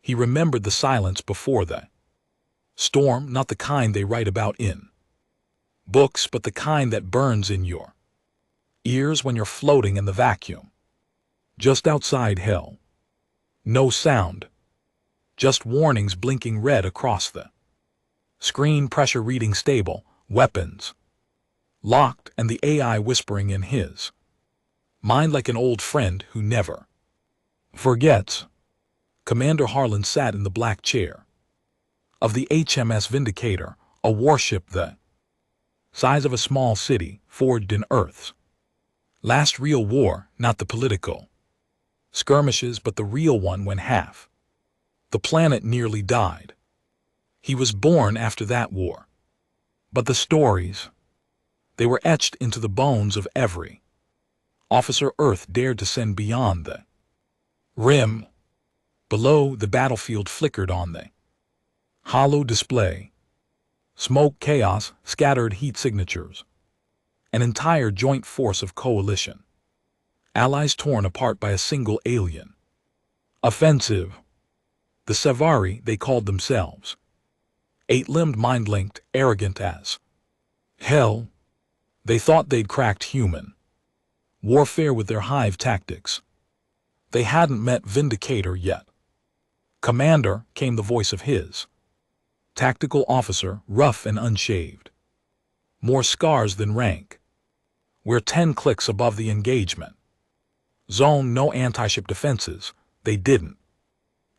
He remembered the silence before the storm, not the kind they write about in books, but the kind that burns in your ears when you're floating in the vacuum. Just outside hell. No sound. Just warnings blinking red across the screen, pressure reading stable, weapons locked, and the AI whispering in his mind like an old friend who never forgets. Commander Harlan sat in the black chair of the HMS Vindicator, a warship the size of a small city, forged in Earth's last real war, not the political skirmishes, but the real one when half the planet nearly died. He was born after that war. But the stories, they were etched into the bones of every officer Earth dared to send beyond the rim. Below, the battlefield flickered on the hollow display. Smoke, chaos, scattered heat signatures. An entire joint force of coalition. Allies torn apart by a single alien offensive. The Savari, they called themselves. Eight-limbed, mind-linked, arrogant as hell. They thought they'd cracked human warfare with their hive tactics. They hadn't met Vindicator yet. Commander, came the voice of his tactical officer, rough and unshaved. More scars than rank. We're 10 clicks above the engagement zone, no anti-ship defenses. They didn't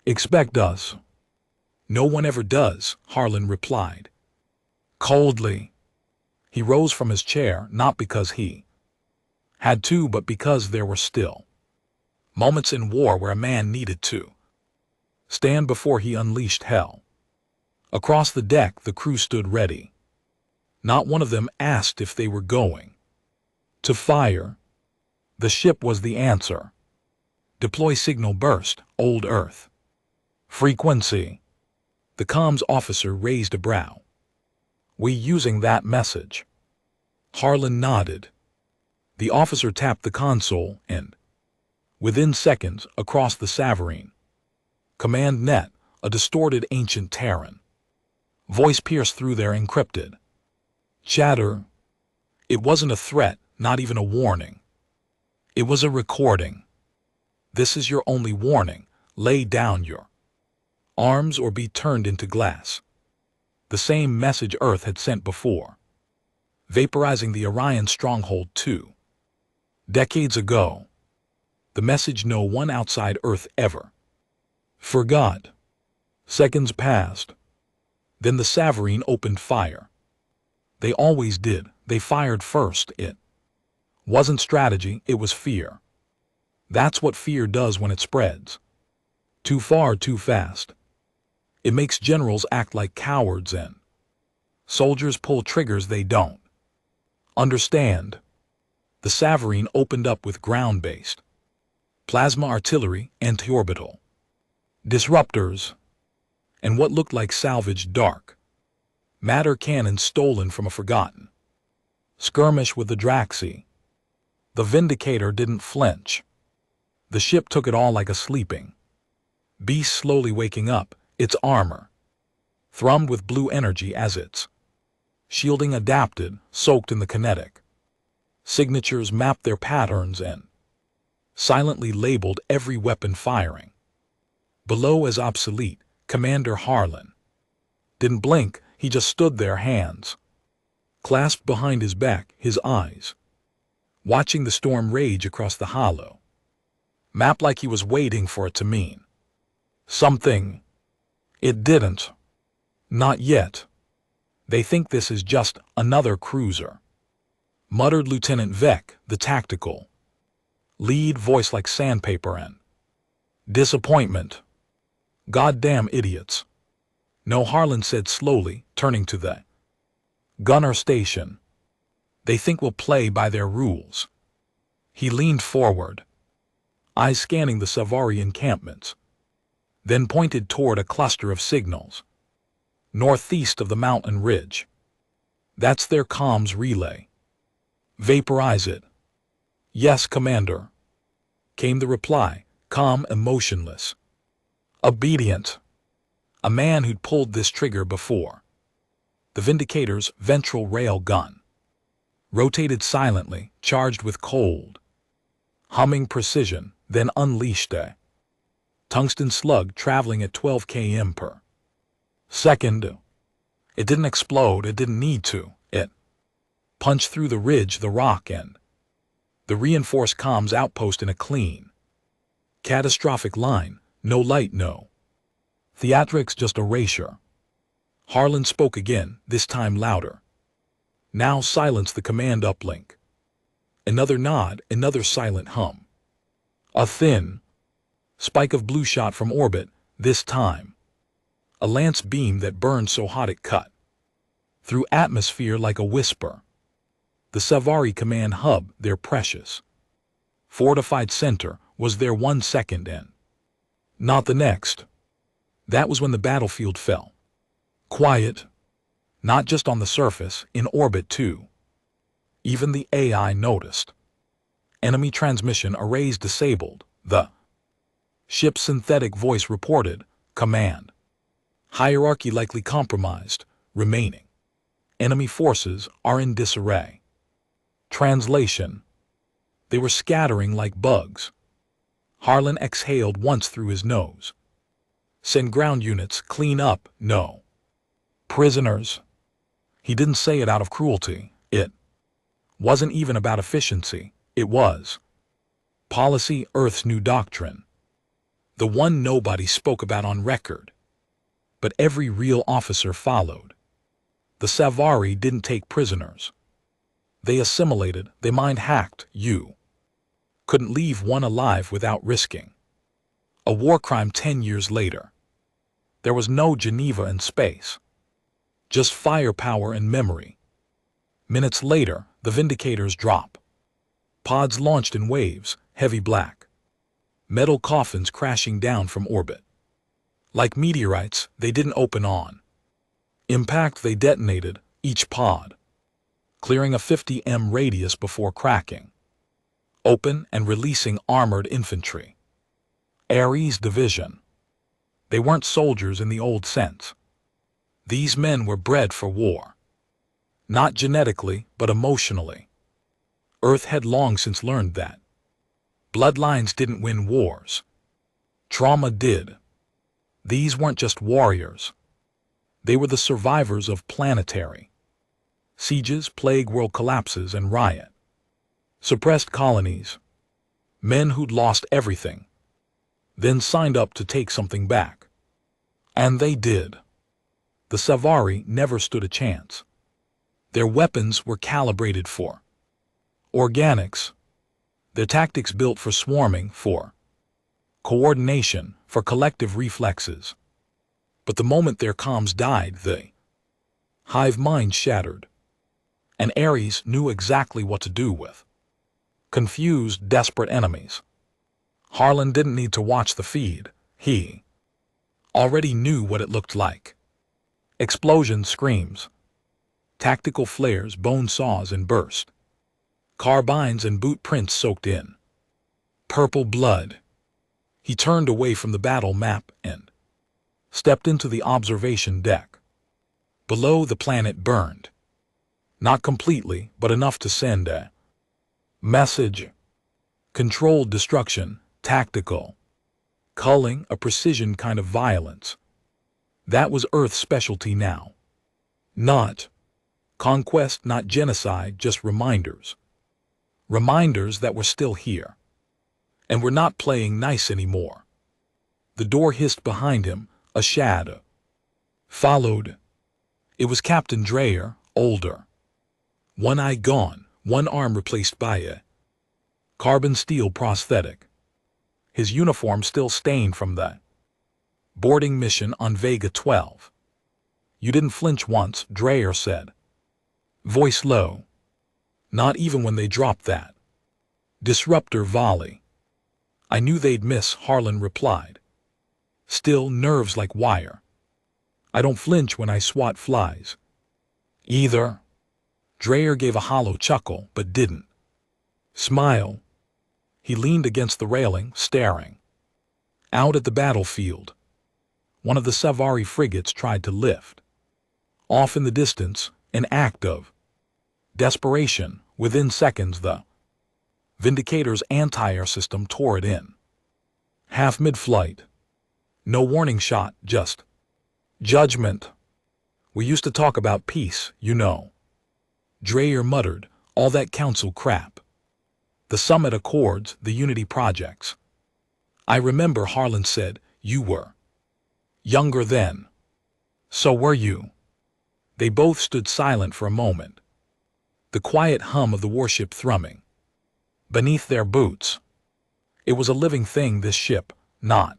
expect us. No one ever does, Harlan replied coldly. He rose from his chair, not because he had to, but because there were still moments in war where a man needed to stand before he unleashed hell. Across the deck, the crew stood ready. Not one of them asked if they were going to fire. The ship was the answer. Deploy signal burst, old Earth. Frequency. The comms officer raised a brow. We using that message? Harlan nodded. The officer tapped the console and, within seconds, across the Savarine. Command net, a distorted ancient Terran. Voice pierced through their encrypted chatter. It wasn't a threat, not even a warning. It was a recording. This is your only warning. Lay down your arms or be turned into glass. The same message Earth had sent before, vaporizing the Orion stronghold 2 decades ago. The message no one outside Earth ever forgot. Seconds passed. Then the Savarine opened fire. They always did. They fired first. It wasn't strategy, it was fear. That's what fear does when it spreads. Too far, too fast. It makes generals act like cowards and soldiers pull triggers they don't understand. The Savarine opened up with ground-based plasma artillery, anti-orbital disruptors, and what looked like salvaged dark matter cannons stolen from a forgotten skirmish with the Draxi. The Vindicator didn't flinch. The ship took it all like a sleeping beast slowly waking up, its armor thrummed with blue energy as its shielding adapted, soaked in the kinetic signatures, mapped their patterns, and silently labeled every weapon firing. Below as obsolete, Commander Harlan didn't blink. He just stood there, hands clasped behind his back, his eyes watching the storm rage across the hollow map like he was waiting for it to mean something. It didn't. Not yet. They think this is just another cruiser, muttered Lieutenant Vec, the tactical lead, voice like sandpaper and disappointment. Goddamn idiots. No, Harlan said slowly, turning to the gunner station. They think we'll play by their rules. He leaned forward, eyes scanning the Savari encampments, then pointed toward a cluster of signals northeast of the mountain ridge. That's their comms relay. Vaporize it. Yes, Commander, came the reply, calm and motionless. Obedient. A man who'd pulled this trigger before. The Vindicator's ventral rail gun rotated silently, charged with cold, humming precision, then unleashed a tungsten slug traveling at 12 km per second. It didn't explode, it didn't need to. It punched through the ridge, the rock, and the reinforced comms outpost in a clean, catastrophic line. No light, no theatrics, just erasure. Harlan spoke again, this time louder. Now silence the command uplink. Another nod, another silent hum. A thin spike of blue shot from orbit, this time. A lance beam that burned so hot it cut through atmosphere like a whisper. The Savari command hub, their precious fortified center, was there 1 second and not the next. That was when the battlefield fell. Quiet. Not just on the surface, in orbit too. Even the AI noticed. Enemy transmission arrays disabled. The ship's synthetic voice reported, command hierarchy likely compromised, remaining enemy forces are in disarray. Translation. They were scattering like bugs. Harlan exhaled once through his nose. Send ground units, clean up, no prisoners. He didn't say it out of cruelty. It wasn't even about efficiency. It was policy, Earth's new doctrine. The one nobody spoke about on record. But every real officer followed. The Savari didn't take prisoners. They assimilated, they mind-hacked. You couldn't leave one alive without risking a war crime 10 years later. There was no Geneva in space. Just firepower and memory. Minutes later, the Vindicators drop. Pods launched in waves, heavy black. Metal coffins crashing down from orbit. Like meteorites, they didn't open on impact, they detonated, each pod clearing a 50 m radius before cracking open and releasing armored infantry. Ares Division. They weren't soldiers in the old sense. These men were bred for war. Not genetically, but emotionally. Earth had long since learned that bloodlines didn't win wars. Trauma did. These weren't just warriors. They were the survivors of planetary sieges, plague, world collapses, and riot. Suppressed colonies. Men who'd lost everything, then signed up to take something back. And they did. The Savari never stood a chance. Their weapons were calibrated for organics. Their tactics built for swarming, for coordination, for collective reflexes. But the moment their comms died, the hive mind shattered. And Ares knew exactly what to do with confused, desperate enemies. Harlan didn't need to watch the feed. He already knew what it looked like. Explosions, screams, tactical flares, bone saws and burst. Carbines and boot prints soaked in purple blood. He turned away from the battle map and stepped into the observation deck. Below, the planet burned. Not completely, but enough to send a message. Controlled destruction, tactical culling, a precision kind of violence. That was Earth's specialty now. Not conquest, not genocide, just reminders. Reminders that we're still here. And we're not playing nice anymore. The door hissed behind him, a shadow followed. It was Captain Dreyer, older. One eye gone, one arm replaced by a carbon steel prosthetic. His uniform still stained from the boarding mission on Vega 12. You didn't flinch once, Dreyer said. Voice low. Not even when they dropped that disruptor volley. I knew they'd miss, Harlan replied. Still, nerves like wire. I don't flinch when I swat flies. Either. Dreyer gave a hollow chuckle, but didn't smile. He leaned against the railing, staring out at the battlefield. one of the Savari frigates tried to lift. Off in the distance, an act of desperation. Within seconds, the Vindicator's anti-air system tore it in. Half mid-flight. No warning shot, just judgment. We used to talk about peace, you know. Dreyer muttered, all that council crap. The summit accords, the unity projects. I remember Harlan said, you were younger then. So were you. They both stood silent for a moment. The quiet hum of the warship thrumming beneath their boots. It was a living thing, this ship, not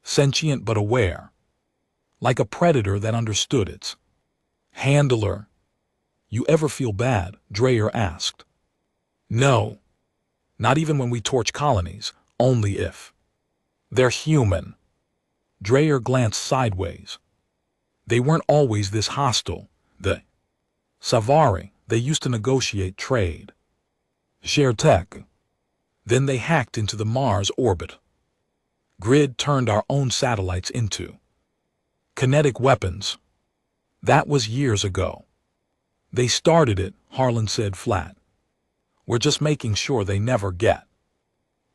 sentient but aware. Like a predator that understood its handler. You ever feel bad? Dreyer asked. No. Not even when we torch colonies, only if they're human. Dreyer glanced sideways. They weren't always this hostile. The Savari, they used to negotiate trade. Share tech. Then they hacked into the Mars orbit. Grid turned our own satellites into kinetic weapons. That was years ago. They started it, Harlan said flat. We're just making sure they never get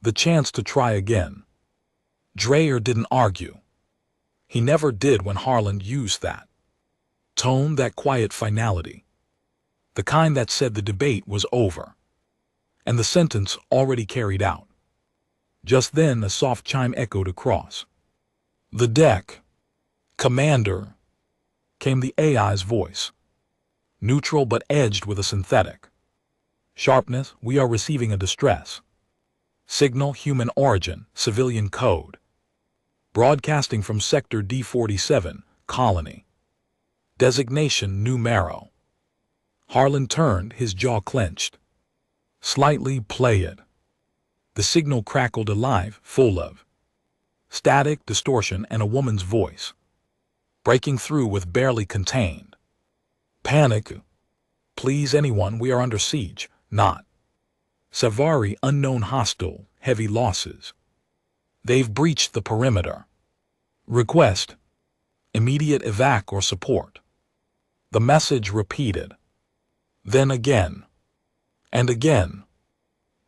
the chance to try again. Dreyer didn't argue. He never did when Harlan used that tone, that quiet finality. The kind that said the debate was over. And the sentence already carried out. Just then a soft chime echoed across the deck. Commander, came the AI's voice. Neutral but edged with a synthetic sharpness. We are receiving a distress signal, human origin, civilian code. Broadcasting from Sector D47, Colony. Designation Numero. Harlan turned, his jaw clenched. Slightly. Play it. The signal crackled alive, full of static, distortion, and a woman's voice, breaking through with barely contained panic. Please anyone, we are under siege, not Savari, unknown hostile, heavy losses. They've breached the perimeter. Request immediate evac or support. The message repeated. Then again. And again.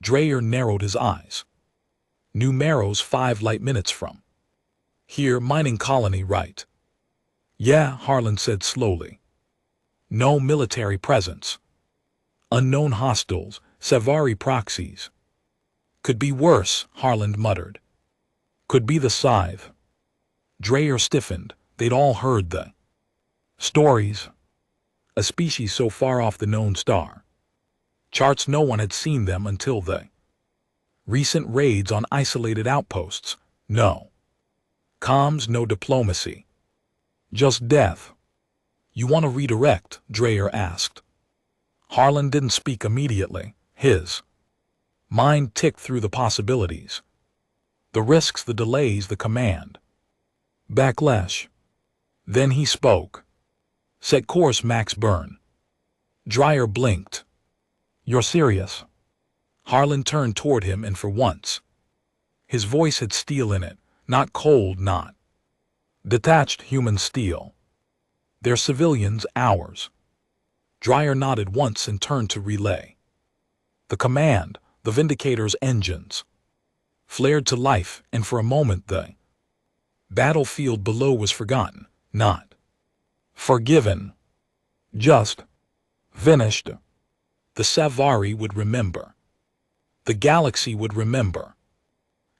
Dreyer narrowed his eyes. Numero's 5 light minutes from here, mining colony, right? Yeah, Harlan said slowly. No military presence. Unknown hostiles, Savari proxies. Could be worse, Harlan muttered. Could be the scythe. Dreyer stiffened. They'd all heard the stories. A species so far off the known star charts no one had seen them until the recent raids on isolated outposts. No comms, no diplomacy. Just death. You want to redirect? Dreyer asked. Harlan didn't speak immediately. His mind ticked through the possibilities. The risks, the delays, the command backlash. Then he spoke. Set course, max burn. Dreyer blinked. You're serious? Harlan turned toward him, and for once his voice had steel in it, not cold, not detached, human steel. They're civilians, ours. Dreyer nodded once and turned to relay. The command, the Vindicator's engines, flared to life, and for a moment the battlefield below was forgotten, not forgiven, just finished. The Savari would remember. The galaxy would remember.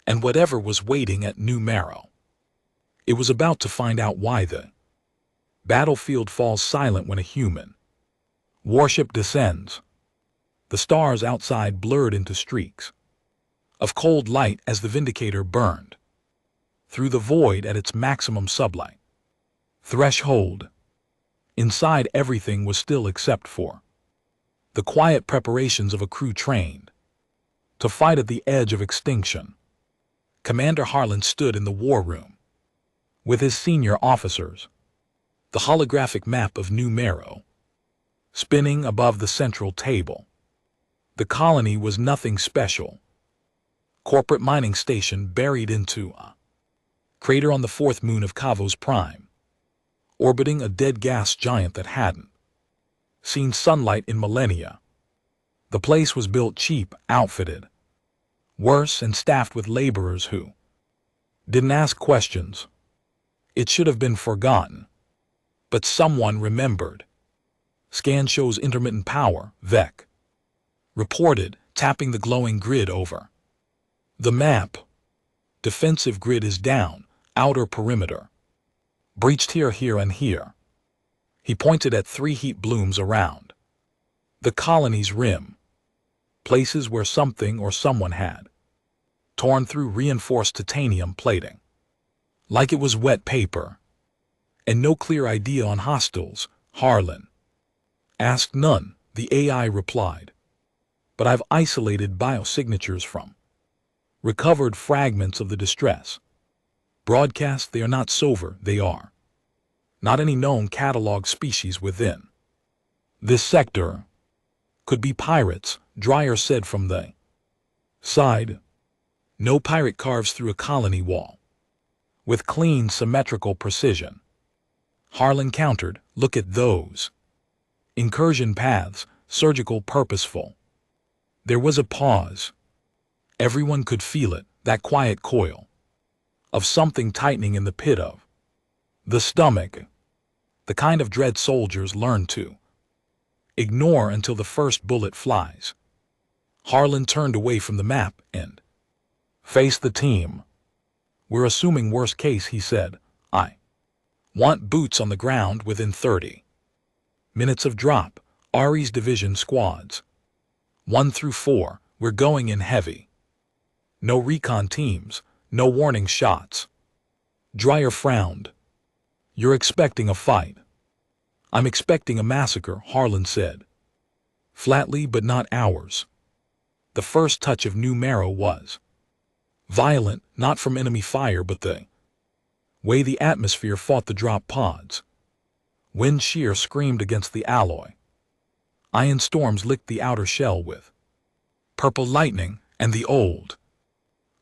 And whatever was waiting at Numero. It was about to find out why the battlefield falls silent when a human warship descends. The stars outside blurred into streaks of cold light as the Vindicator burned through the void at its maximum sublight threshold. Inside, everything was still except for the quiet preparations of a crew trained to fight at the edge of extinction. Commander Harlan stood in the war room with his senior officers, the holographic map of Numero spinning above the central table. The colony was nothing special. Corporate mining station buried into a Crater on the fourth moon of Cavos Prime. Orbiting a dead gas giant that hadn't seen sunlight in millennia. The place was built cheap, outfitted. Worse, and staffed with laborers who didn't ask questions. It should have been forgotten. But someone remembered. Scan shows intermittent power, VEC. Reported, tapping the glowing grid over the map. Defensive grid is down, outer perimeter. Breached here, here, and here. He pointed at 3 heat blooms around the colony's rim. Places where something or someone had torn through reinforced titanium plating. Like it was wet paper. And no clear idea on hostiles, Harlan asked. None, the AI replied. But I've isolated biosignatures from recovered fragments of the distress. Broadcast, they are not SOVR, they are not any known catalog species within this sector. Could be pirates, Dreyer said from the side. No pirate carves through a colony wall with clean, symmetrical precision. Harlan countered, look at those incursion paths, surgical, purposeful. There was a pause. Everyone could feel it, that quiet coil of something tightening in the pit of the stomach, the kind of dread soldiers learn to ignore until the first bullet flies. Harlan turned away from the map and faced the team. We're assuming worst case, he said. I want boots on the ground within 30 minutes of drop. Ari's division squads 1 through 4, we're going in heavy. No recon teams, no warning shots. Dreyer frowned. You're expecting a fight. I'm expecting a massacre, Harlan said. Flatly, but not ours. The first touch of new marrow was violent, not from enemy fire but the way the atmosphere fought the drop pods. Wind shear screamed against the alloy. Ion storms licked the outer shell with purple lightning, and the old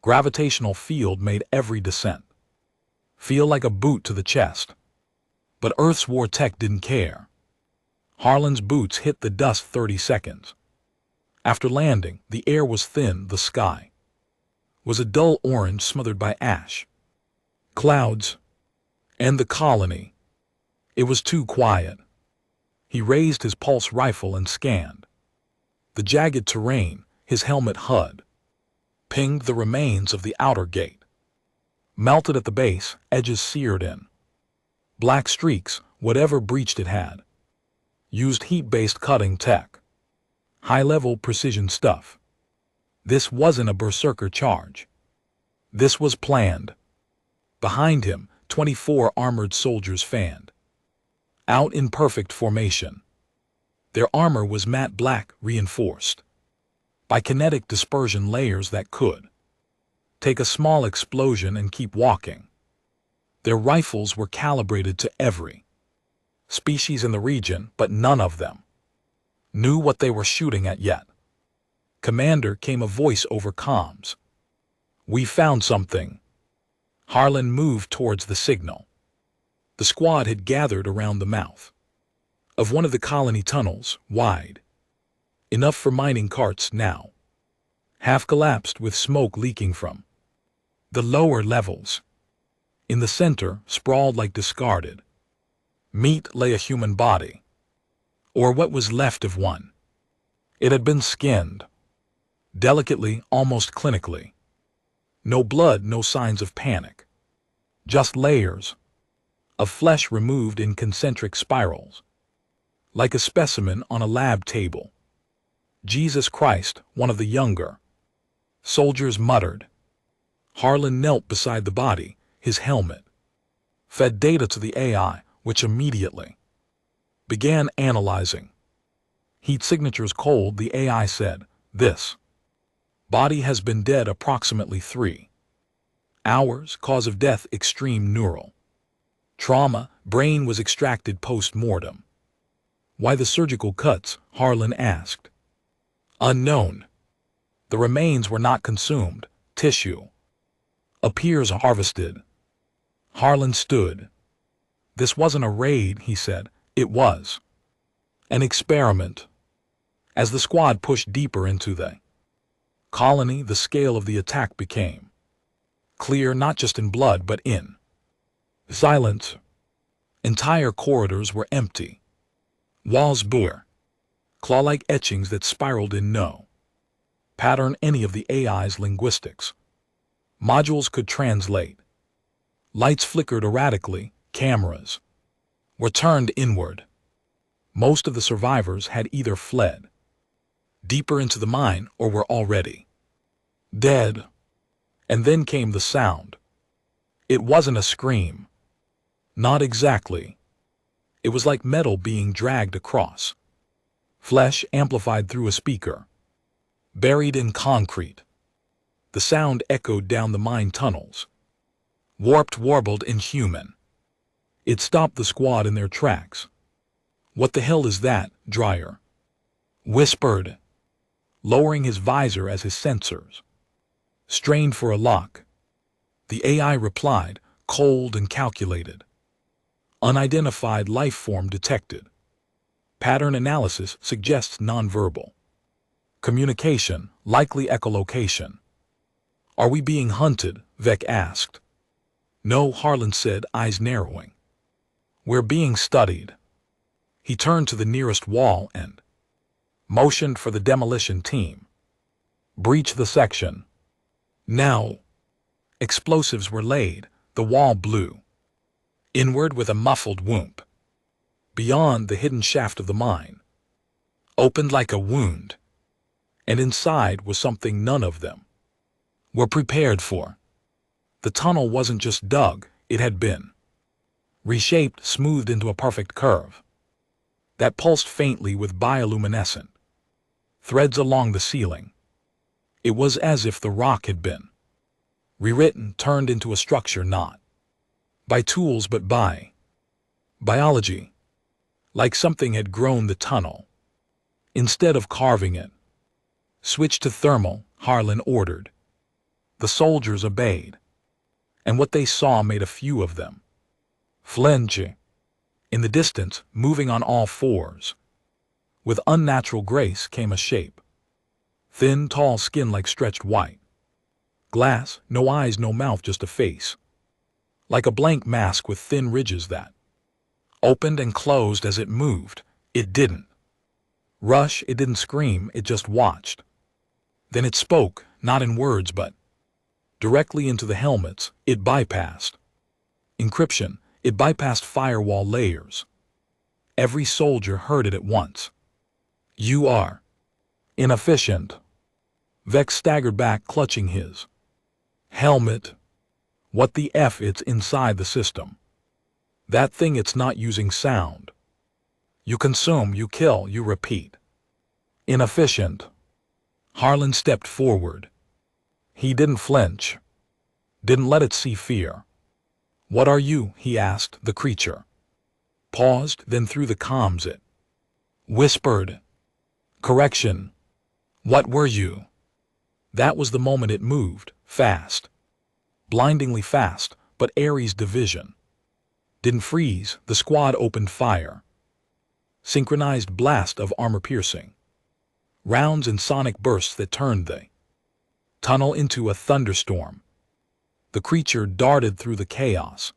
gravitational field made every descent feel like a boot to the chest. But Earth's war tech didn't care. Harlan's boots hit the dust 30 seconds. After landing, the air was thin, the sky was a dull orange smothered by ash, clouds, and the colony. It was too quiet. He raised his pulse rifle and scanned the jagged terrain. His helmet HUD pinged the remains of the outer gate. Melted at the base, edges seared in black streaks, whatever breached it had used heat-based cutting tech. High-level precision stuff. This wasn't a berserker charge. This was planned. Behind him, 24 armored soldiers fanned out in perfect formation. Their armor was matte black, reinforced by kinetic dispersion layers that could take a small explosion and keep walking. Their rifles were calibrated to every species in the region, but none of them knew what they were shooting at yet. Commander, came a voice over comms. We found something. Harlan moved towards the signal. The squad had gathered around the mouth of one of the colony tunnels, wide enough for mining carts now, half collapsed with smoke leaking from the lower levels. In the center, sprawled like discarded meat, lay a human body, or what was left of one. It had been skinned, delicately, almost clinically. No blood, no signs of panic. Just layers of flesh removed in concentric spirals, like a specimen on a lab table. Jesus Christ, one of the younger soldiers muttered. Harlan knelt beside the body, his helmet fed data to the AI, which immediately began analyzing. Heat signatures cold, the AI said. This body has been dead approximately 3 hours. Cause of death, extreme neural trauma. Brain was extracted post-mortem. Why the surgical cuts? Harlan asked. Unknown. The remains were not consumed. Tissue appears harvested. Harlan stood. This wasn't a raid, he said. It was an experiment. As the squad pushed deeper into the colony, the scale of the attack became clear, not just in blood, but in silence. Entire corridors were empty. Walls bare. Claw-like etchings that spiraled in no pattern any of the AI's linguistics. Modules could translate. Lights flickered erratically. Cameras were turned inward. Most of the survivors had either fled deeper into the mine or were already dead. And then came the sound. It wasn't a scream. Not exactly. It was like metal being dragged across flesh, amplified through a speaker, buried in concrete. The sound echoed down the mine tunnels, warped, warbled, inhuman. It stopped the squad in their tracks. "What the hell is that?" Dreyer whispered, lowering his visor as his sensors strained for a lock. The AI replied, cold and calculated. "Unidentified life form detected. Pattern analysis suggests nonverbal communication, likely echolocation." "Are we being hunted?" Vec asked. "No," Harlan said, eyes narrowing. "We're being studied." He turned to the nearest wall and motioned for the demolition team. "Breach the section." Now, explosives were laid. The wall blew inward with a muffled whoomp. Beyond, the hidden shaft of the mine opened like a wound, and inside was something none of them were prepared for. The tunnel wasn't just dug, it had been reshaped, smoothed into a perfect curve that pulsed faintly with bioluminescent threads along the ceiling. It was as if the rock had been rewritten, turned into a structure not by tools but by biology. Like something had grown the tunnel instead of carving it. "Switch to thermal," Harlan ordered. The soldiers obeyed, and what they saw made a few of them flinch. In the distance, moving on all fours, with unnatural grace, came a shape. Thin, tall skin like stretched white glass, no eyes, no mouth, just a face. Like a blank mask with thin ridges that opened and closed as it moved. It didn't rush, it didn't scream, it just watched. Then it spoke, not in words but directly into the helmets. It bypassed encryption, it bypassed firewall layers. Every soldier heard it at once. "You are inefficient." Vex staggered back, clutching his helmet. "What the F? It's inside the system. That thing, it's not using sound. You consume, you kill, you repeat. Inefficient." Harlan stepped forward. He didn't flinch. Didn't let it see fear. "What are you?" he asked the creature. Paused, then through the comms it whispered, "Correction. What were you?" That was the moment it moved, fast. Blindingly fast, but Ares' division didn't freeze. The squad opened fire. Synchronized blast of armor-piercing rounds and sonic bursts that turned the tunnel into a thunderstorm. The creature darted through the chaos,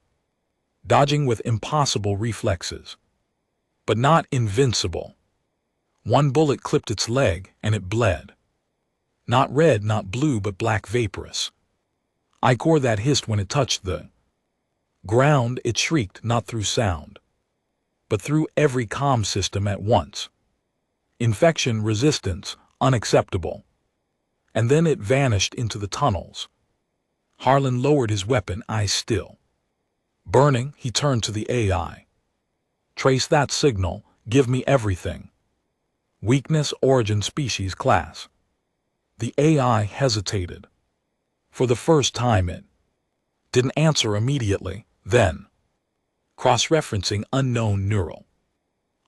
dodging with impossible reflexes, but not invincible. One bullet clipped its leg, and it bled. Not red, not blue, but black, vaporous. Ichor that hissed when it touched the ground. It shrieked, not through sound, but through every comm system at once. Infection, resistance, unacceptable. And then it vanished into the tunnels. Harlan lowered his weapon, eyes still burning. He turned to the AI. "Trace that signal. Give me everything. Weakness, origin, species, class." The AI hesitated. For the first time it didn't answer immediately. Then, cross-referencing unknown neural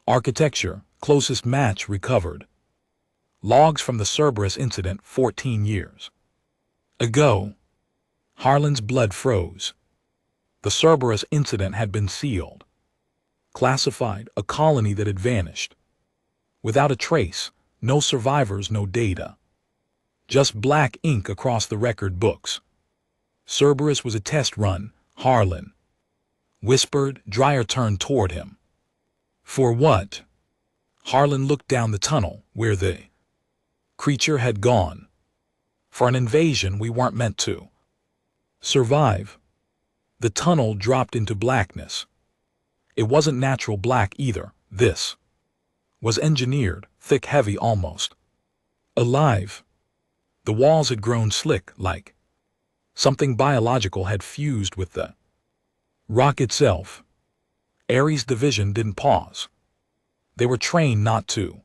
architecture, closest match recovered. Logs from the Cerberus incident 14 years ago. Harlan's blood froze. The Cerberus incident had been sealed. Classified, a colony that had vanished. Without a trace, no survivors, no data. Just black ink across the record books. Cerberus was a test run, Harlan whispered. Dreyer turned toward him. For what? Harlan looked down the tunnel, where the creature had gone. For an invasion we weren't meant to survive. The tunnel dropped into blackness. It wasn't natural black either. This was engineered, thick, heavy, almost alive. The walls had grown slick, like something biological had fused with the rock itself. Ares' division didn't pause. They were trained not to.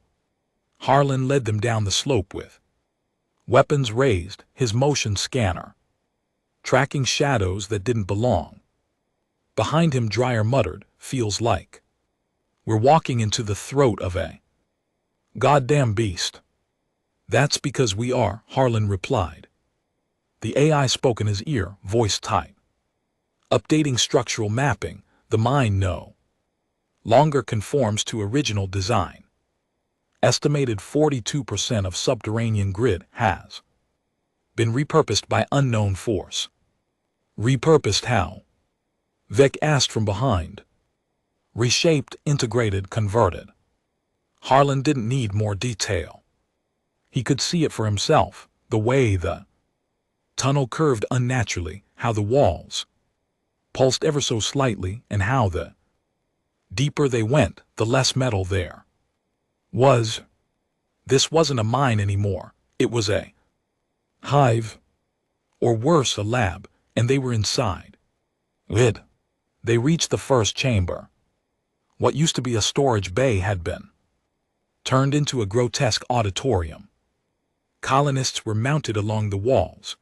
Harlan led them down the slope with weapons raised, his motion scanner tracking shadows that didn't belong. Behind him, Dreyer muttered, feels like we're walking into the throat of a goddamn beast. That's because we are, Harlan replied. The AI spoke in his ear, voice tight. Updating structural mapping, the mind no longer conforms to original design. Estimated 42% of subterranean grid has been repurposed by unknown force. Repurposed how? Vec asked from behind. Reshaped, integrated, converted. Harlan didn't need more detail. He could see it for himself, the way the tunnel curved unnaturally, how the walls pulsed ever so slightly, and how the deeper they went, the less metal there was. This wasn't a mine anymore. It was a hive, or worse, a lab, and they were inside it. They reached the first chamber. What used to be a storage bay had been turned into a grotesque auditorium. Colonists were mounted along the walls,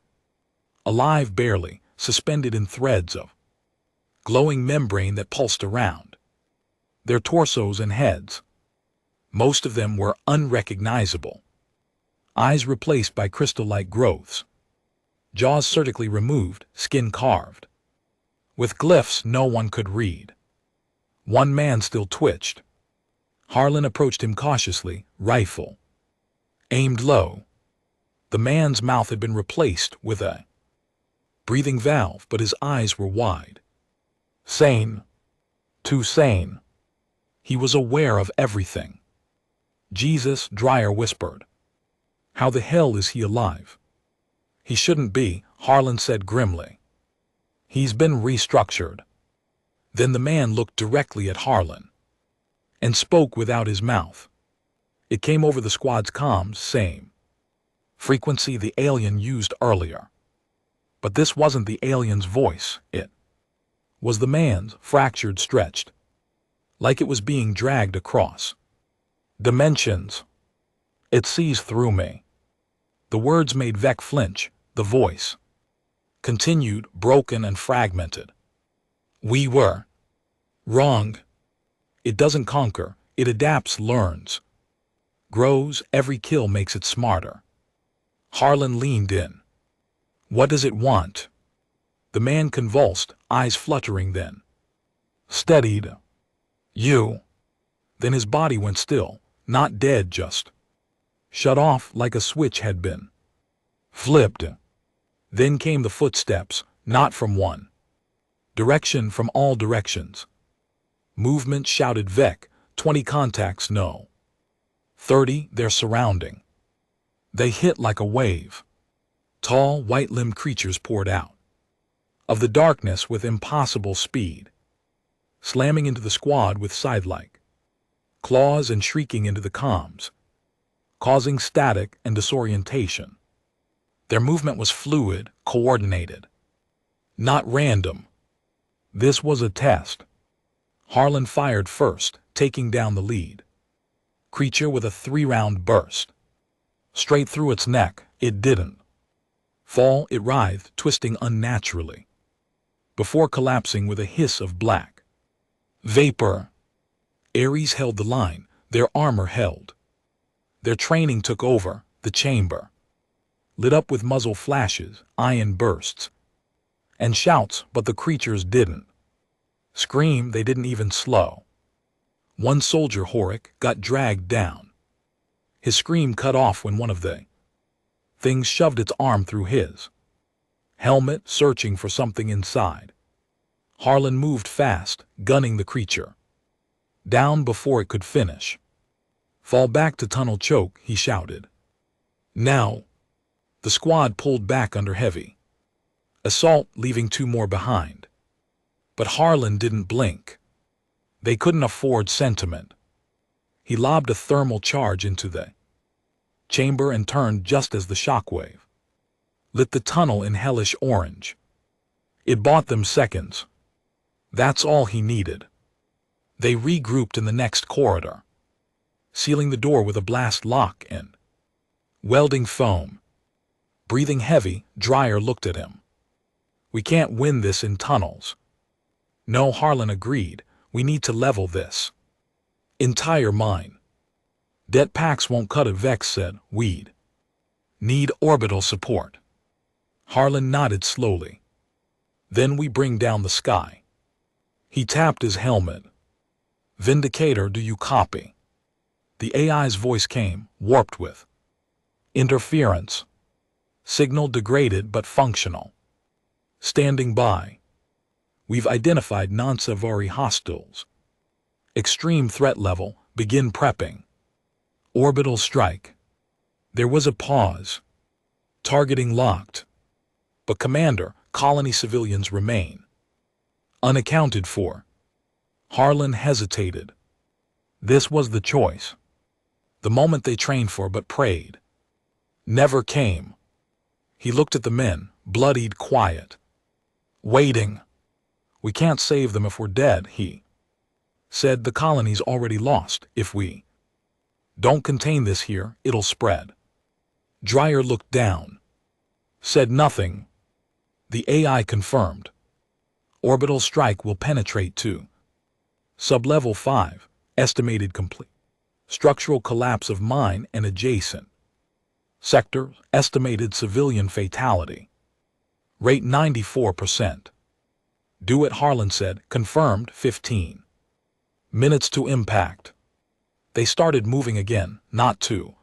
alive barely, suspended in threads of glowing membrane that pulsed around their torsos and heads. Most of them were unrecognizable. Eyes replaced by crystal-like growths. Jaws surgically removed, skin carved. With glyphs no one could read. One man still twitched. Harlan approached him cautiously, rifle aimed low. The man's mouth had been replaced with a breathing valve, but his eyes were wide. Sane. Too sane. He was aware of everything. Jesus, Dreyer whispered. How the hell is he alive? He shouldn't be, Harlan said grimly. He's been restructured. Then the man looked directly at Harlan and spoke without his mouth. It came over the squad's comms, same frequency the alien used earlier. But this wasn't the alien's voice, it was the man's, fractured, stretched, like it was being dragged across dimensions. It sees through me. The words made Vec flinch. The voice continued, broken and fragmented. We were wrong. It doesn't conquer, it adapts, learns, grows. Every kill makes it smarter. Harlan leaned in. What does it want? The man convulsed, eyes fluttering, then steadied. You. Then his body went still, not dead, just shut off like a switch had been flipped. Then came the footsteps, not from one direction, from all directions. Movement, shouted Vec. 20 contacts, no. 30, they're surrounding. They hit like a wave. Tall, white-limbed creatures poured out of the darkness with impossible speed, slamming into the squad with scythe-like claws and shrieking into the comms, causing static and disorientation. Their movement was fluid, coordinated, not random. This was a test. Harlan fired first, taking down the lead creature with a 3-round burst. Straight through its neck. It didn't fall, it writhed, twisting unnaturally, before collapsing with a hiss of black vapor. Ares held the line, their armor held. Their training took over. The chamber lit up with muzzle flashes, iron bursts, and shouts, but the creatures didn't. Scream they didn't even slow. One soldier, Horik, got dragged down. His scream cut off when one of the things shoved its arm through his helmet, searching for something inside. Harlan moved fast, gunning the creature down before it could finish. Fall back to tunnel choke, he shouted. Now. The squad pulled back under heavy assault, leaving 2 more behind. But Harlan didn't blink. They couldn't afford sentiment. He lobbed a thermal charge into the chamber and turned just as the shockwave lit the tunnel in hellish orange. It bought them seconds. That's all he needed. They regrouped in the next corridor, sealing the door with a blast lock and welding foam. Breathing heavy, Dreyer looked at him. We can't win this in tunnels. No, Harlan agreed. We need to level this entire mine. Det packs won't cut it, Vex said. We'd need orbital support. Harlan nodded slowly. Then we bring down the sky. He tapped his helmet. Vindicator, do you copy? The AI's voice came, warped with interference. Signal degraded but functional. Standing by. We've identified non-Savari hostiles. Extreme threat level, begin prepping. Orbital strike. There was a pause. Targeting locked. But Commander, colony civilians remain unaccounted for. Harlan hesitated. This was the choice. The moment they trained for but prayed never came. He looked at the men, bloodied, quiet. Waiting. We can't save them if we're dead, he said. The colony's already lost. If we don't contain this here, it'll spread. Dreyer looked down. Said nothing. The AI confirmed. Orbital strike will penetrate to sublevel 5, estimated complete. Structural collapse of mine and adjacent sector, estimated civilian fatality rate 94%. Do it, Harlan said. Confirmed. 15 minutes to impact. They started moving again, not to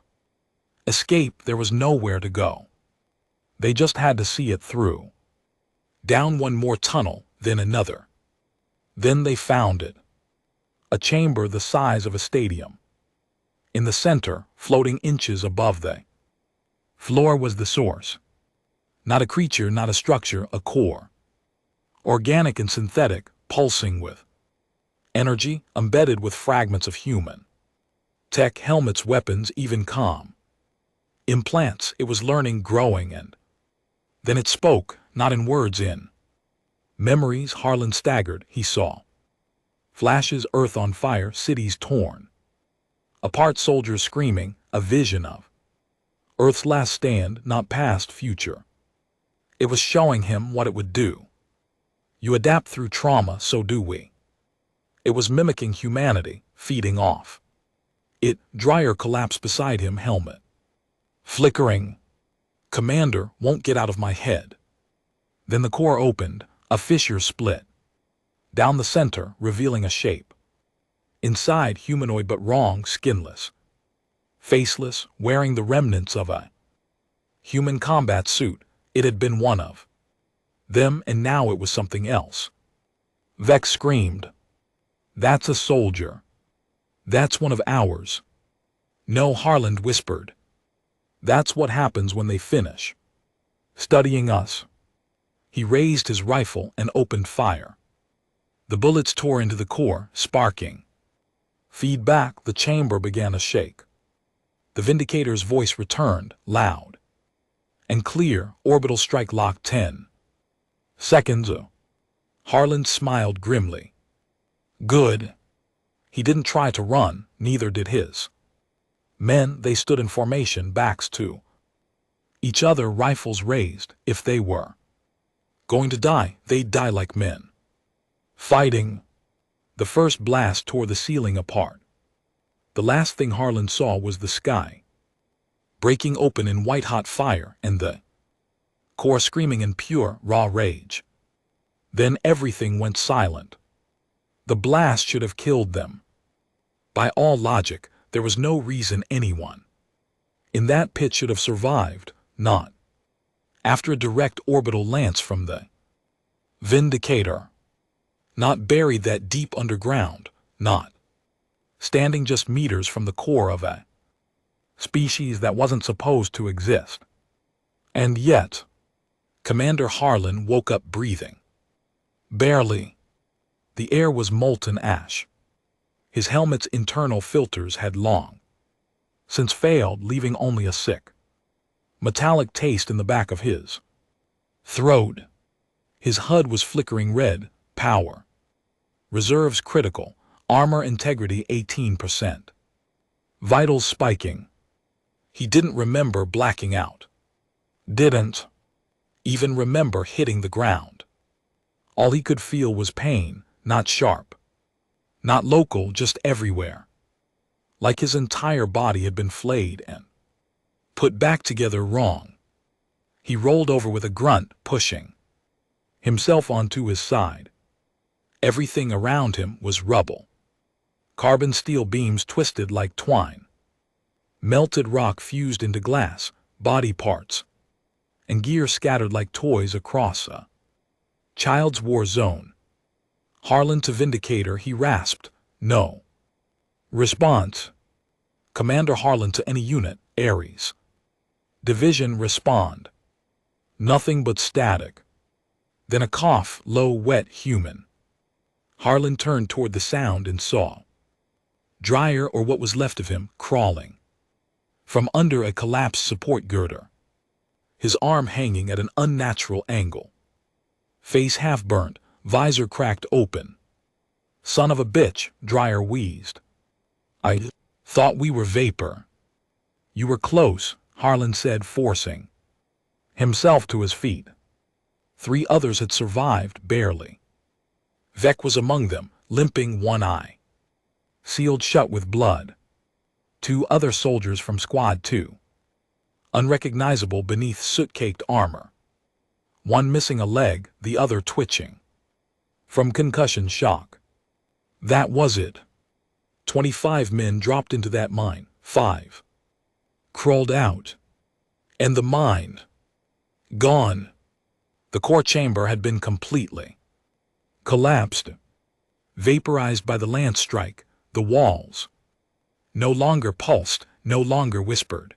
escape. There was nowhere to go. They just had to see it through. Down one more tunnel, then another. Then they found it. A chamber the size of a stadium. In the center, floating inches above the floor, was the source. Not a creature, not a structure, a core. Organic and synthetic, pulsing with energy, embedded with fragments of human tech, helmets, weapons, even calm implants. It was learning, growing, and then it spoke, not in words, in memories. Harlan staggered. He saw flashes, earth on fire, cities torn apart, soldiers screaming, a vision of Earth's last stand, not past, future. It was showing him what it would do. You adapt through trauma, so do we. It was mimicking humanity, feeding off it. Dreyer collapsed beside him, helmet flickering. Commander, won't get out of my head. Then the core opened, a fissure split down the center, revealing a shape. Inside, humanoid but wrong, skinless, faceless, wearing the remnants of a human combat suit. It had been one of them, and now it was something else. Vex screamed. That's a soldier. That's one of ours. No, Harlan whispered. That's what happens when they finish studying us. He raised his rifle and opened fire. The bullets tore into the core, sparking feedback. The chamber began to shake. The Vindicator's voice returned, loud and clear. Orbital strike lock 10 seconds. Harlan smiled grimly. Good. He didn't try to run, neither did his men. They stood in formation, backs to each other, rifles raised. If they were going to die, they'd die like men. Fighting. The first blast tore the ceiling apart. The last thing Harlan saw was the sky breaking open in white-hot fire, and the core screaming in pure, raw rage. Then everything went silent. The blast should have killed them. By all logic, there was no reason anyone in that pit should have survived, not after a direct orbital lance from the Vindicator, not buried that deep underground, not standing just meters from the core of a species that wasn't supposed to exist. And yet, Commander Harlan woke up breathing. Barely. The air was molten ash. His helmet's internal filters had long since failed, leaving only a sick, metallic taste in the back of his throat. His HUD was flickering red. Power reserves critical. Armor integrity 18%. Vitals spiking. He didn't remember blacking out. Didn't even remember hitting the ground. All he could feel was pain, not sharp, not local, just everywhere. Like his entire body had been flayed and put back together wrong. He rolled over with a grunt, pushing himself onto his side. Everything around him was rubble. Carbon steel beams twisted like twine. Melted rock fused into glass, body parts, and gear scattered like toys across a child's war zone. Harlan to Vindicator, he rasped, "No." Response. Commander Harlan to any unit, Ares. Division, respond. Nothing but static. Then a cough, low, wet, human. Harlan turned toward the sound and saw Dryer, or what was left of him, crawling from under a collapsed support girder, his arm hanging at an unnatural angle. Face half burnt, visor cracked open. "Son of a bitch," Dryer wheezed. "I thought we were vapor." "You were close," Harlan said, forcing himself to his feet. 3 others had survived, barely. Vec was among them, limping, one eye sealed shut with blood. 2 other soldiers from Squad 2, unrecognizable beneath soot-caked armor. One missing a leg, the other twitching from concussion shock. That was it. 25 men dropped into that mine. 5 crawled out. And the mine gone. The core chamber had been completely collapsed, vaporized by the lance strike. The walls no longer pulsed, no longer whispered.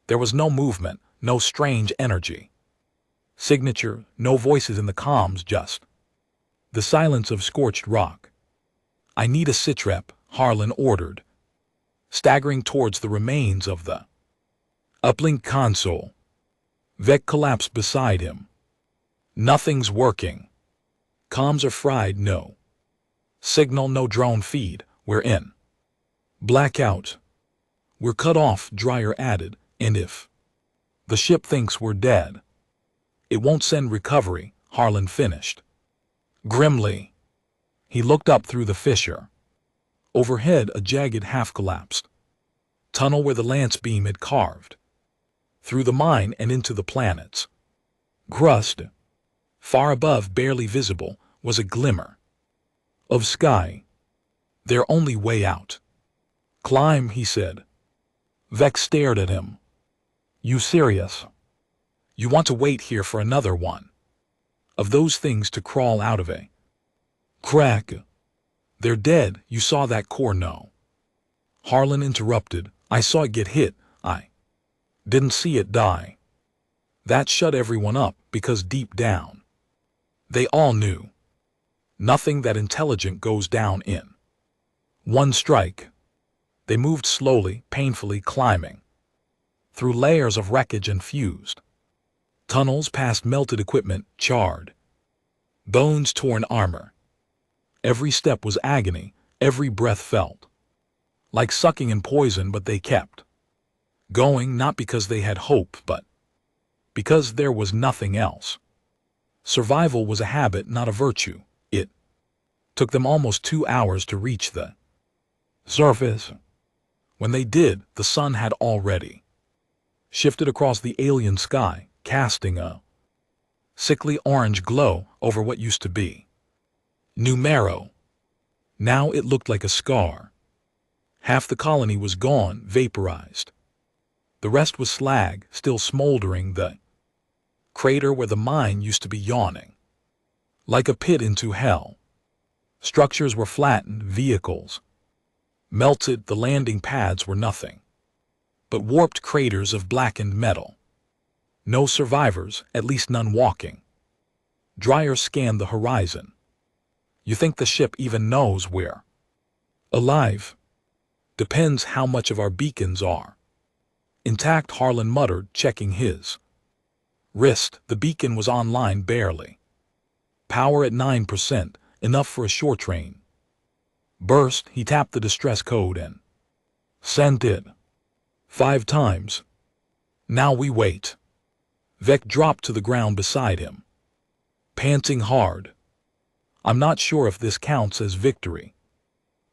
There was no movement, no strange energy signature, no voices in the comms, just the silence of scorched rock. "I need a sitrep," Harlan ordered, staggering towards the remains of the uplink console. Vec collapsed beside him. "Nothing's working. Comms are fried, no signal, no drone feed. We're in blackout. We're cut off," Dryer added, "and if the ship thinks we're dead, it won't send recovery," Harlan finished grimly. He looked up through the fissure. Overhead, a jagged, half-collapsed tunnel where the lance beam had carved through the mine and into the planets. Crust. Far above, barely visible, was a glimmer of sky. Their only way out. "Climb," he said. Vex stared at him. "You serious? You want to wait here for another one of those things to crawl out of a crack? They're dead. You saw that core?" "No." Harlan interrupted. "I saw it get hit. I didn't see it die." That shut everyone up, because deep down, they all knew nothing that intelligent goes down in one strike. They moved slowly, painfully, climbing through layers of wreckage and fused tunnels, past melted equipment, charred bones, torn armor. Every step was agony, every breath felt like sucking in poison, but they kept going, not because they had hope, but because there was nothing else. Survival was a habit, not a virtue. It took them almost 2 hours to reach the surface. When they did, the sun had already shifted across the alien sky, casting a sickly orange glow over what used to be Numero. Now it looked like a scar. Half the colony was gone, vaporized. The rest was slag, still smoldering, the crater where the mine used to be yawning. Like a pit into hell. Structures were flattened, vehicles melted, the landing pads were nothing but warped craters of blackened metal. No survivors, at least none walking. Dreyer scanned the horizon. You think the ship even knows we're alive? Depends how much of our beacons are intact, Harlan muttered, checking his wrist. The beacon was online barely. Power at 9%, enough for a shore train. Burst, he tapped the distress code and sent it 5 times. Now we wait. Vec dropped to the ground beside him, panting hard. I'm not sure if this counts as victory,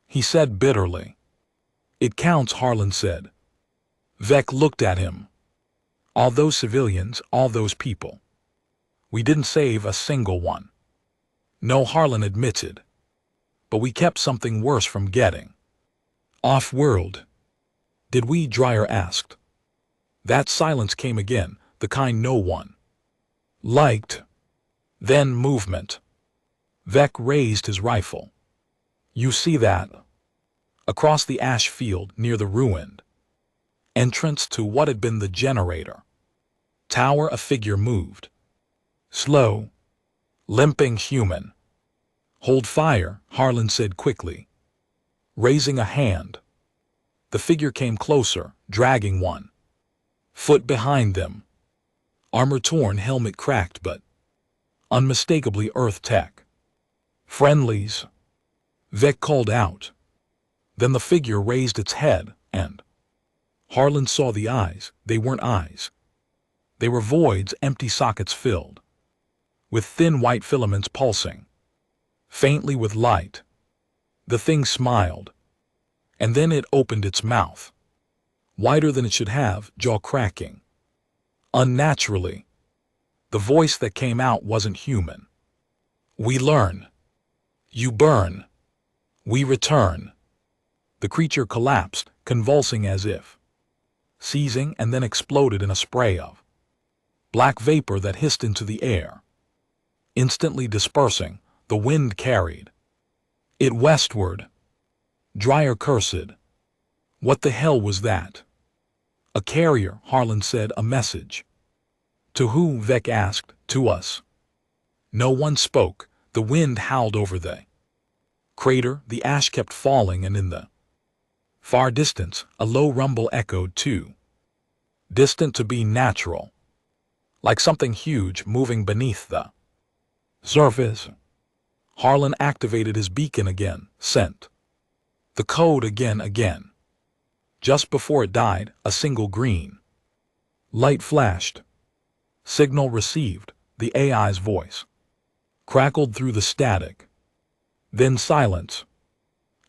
he said bitterly. It counts, Harlan said. Vec looked at him. All those civilians, all those people. We didn't save a single one. No, Harlan admitted. But we kept something worse from getting off-world. Did we? Dreyer asked. That silence came again, the kind no one liked. Then movement. Vec raised his rifle. You see that? Across the ash field near the ruined entrance to what had been the generator tower, a figure moved. Slow, limping, human. Hold fire, Harlan said quickly, raising a hand. The figure came closer, dragging one foot behind them. Armor torn, helmet cracked, but unmistakably Earth tech. Friendlies, Vec called out. Then the figure raised its head, and Harlan saw the eyes. They weren't eyes. They were voids, empty sockets filled with thin white filaments pulsing faintly with light. The thing smiled, and then it opened its mouth, wider than it should have, jaw cracking unnaturally. The voice that came out wasn't human. We learn. You burn. We return. The creature collapsed, convulsing as if seizing, and then exploded in a spray of black vapor that hissed into the air. Instantly dispersing, the wind carried it westward. Dreyer cursed. What the hell was that? A carrier, Harlan said, a message. To who? Vec asked. To us. No one spoke. The wind howled over the crater, the ash kept falling, and in the far distance, a low rumble echoed too distant to be natural, like something huge moving beneath the surface. Harlan activated his beacon again, sent the code again. Just before it died, a single green light flashed. Signal received, the AI's voice crackled through the static. Then silence.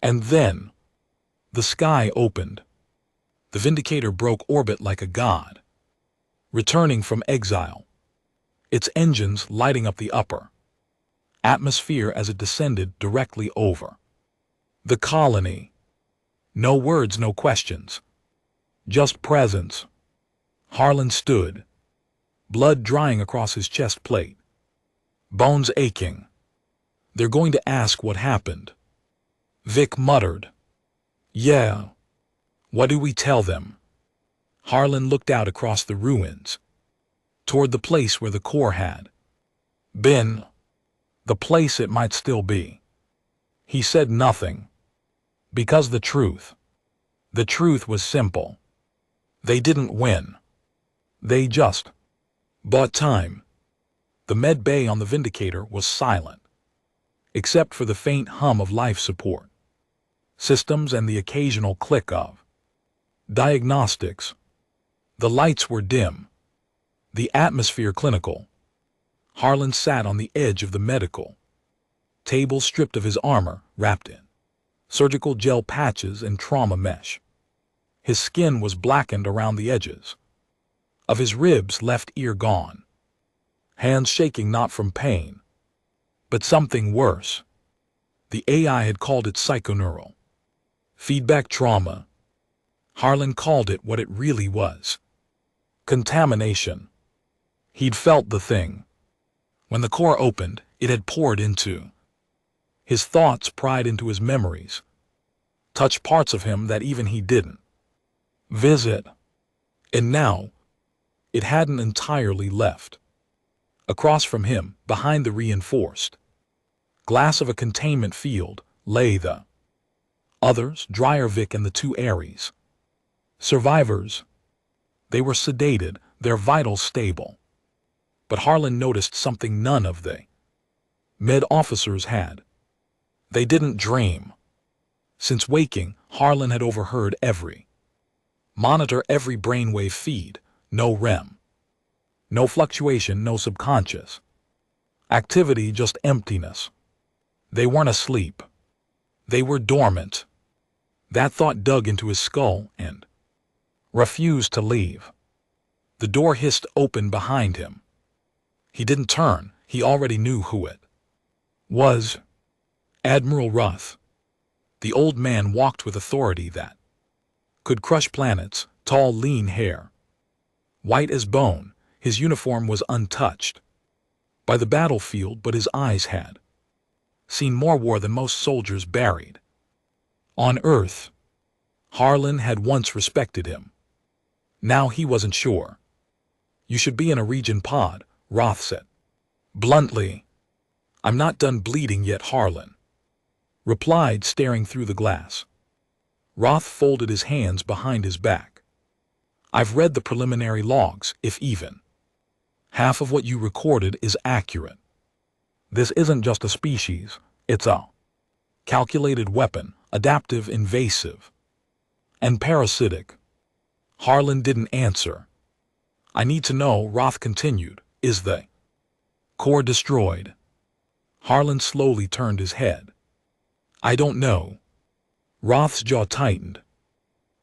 And then the sky opened. The Vindicator broke orbit like a god, returning from exile, its engines lighting up the upper atmosphere as it descended directly over the colony. No words, no questions, just presence. Harlan stood, blood drying across his chest plate, bones aching. They're going to ask what happened, Vic muttered. Yeah. What do we tell them? Harlan looked out across the ruins, toward the place where the core had been, the place it might still be. He said nothing, because the truth was simple. They didn't win. They just bought time. The med bay on the Vindicator was silent, except for the faint hum of life support systems and the occasional click of diagnostics. The lights were dim, the atmosphere clinical. Harlan sat on the edge of the medical table, stripped of his armor, wrapped in surgical gel patches and trauma mesh. His skin was blackened around the edges of his ribs, left ear gone. Hands shaking, not from pain, but something worse. The AI had called it psychoneural feedback trauma. Harlan called it what it really was. Contamination. He'd felt the thing. When the core opened, it had poured into his thoughts, pried into his memories, touched parts of him that even he didn't visit. And now, it hadn't entirely left. Across from him, behind the reinforced glass of a containment field, lay the others, Dreyervik and the two Aries. Survivors. They were sedated, their vitals stable. But Harlan noticed something none of the med officers had. They didn't dream. Since waking, Harlan had overheard every monitor, every brainwave feed. No REM. No fluctuation, no subconscious activity, just emptiness. They weren't asleep. They were dormant. That thought dug into his skull and refused to leave. The door hissed open behind him. He didn't turn. He already knew who it was. Admiral Roth. The old man walked with authority that could crush planets, tall, lean hair. White as bone, his uniform was untouched by the battlefield, but his eyes had seen more war than most soldiers buried on Earth. Harlan had once respected him. Now he wasn't sure. You should be in a region pod, Roth said bluntly. I'm not done bleeding yet, Harlan replied, staring through the glass. Roth folded his hands behind his back. I've read the preliminary logs. If even half of what you recorded is accurate, this isn't just a species, it's a calculated weapon, adaptive, invasive, and parasitic. Harlan didn't answer. I need to know, Roth continued. Is the core destroyed? Harlan slowly turned his head. I don't know. Roth's jaw tightened.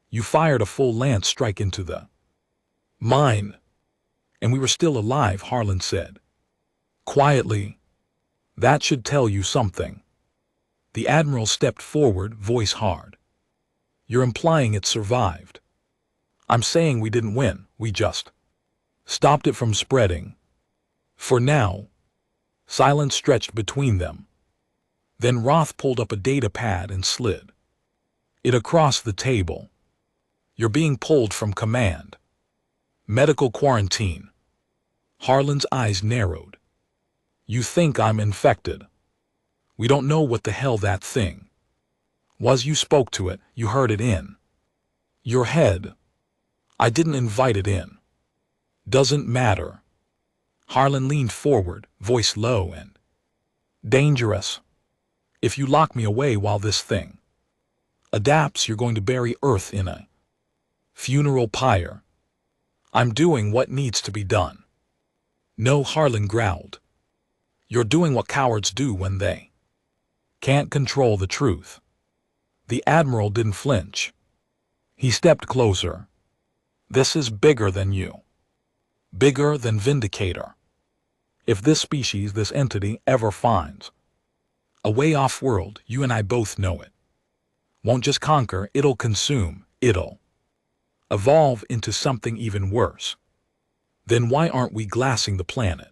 You fired a full lance strike into the mine, and we were still alive, Harlan said quietly. That should tell you something. The Admiral stepped forward, voice hard. You're implying it survived. I'm saying we didn't win, we just stopped it from spreading. For now. Silence stretched between them. Then Roth pulled up a data pad and slid it across the table. You're being pulled from command. Medical quarantine. Harlan's eyes narrowed. You think I'm infected? We don't know what the hell that thing was. You spoke to it, you heard it in your head. I didn't invite it in. Doesn't matter. Harlan leaned forward, voice low and dangerous. If you lock me away while this thing adapts, you're going to bury Earth in a funeral pyre. I'm doing what needs to be done. No, Harlan growled. You're doing what cowards do when they can't control the truth. The Admiral didn't flinch. He stepped closer. This is bigger than you. Bigger than Vindicator. If this species, this entity, ever finds a way off-world, you and I both know it won't just conquer, it'll consume, it'll evolve into something even worse. Then why aren't we glassing the planet?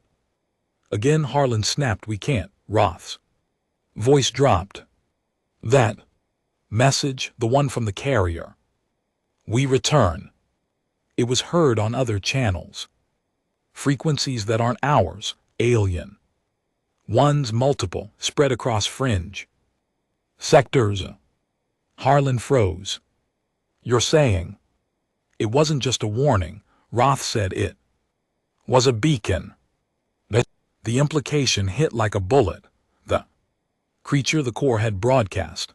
Again, Harlan snapped. We can't. Roth's voice dropped. That message, the one from the carrier. We return. It was heard on other channels. Frequencies that aren't ours, alien. Ones, multiple, spread across fringe sectors. Harlan froze. You're saying it wasn't just a warning? Roth said it was a beacon. The implication hit like a bullet. The creature the core had broadcast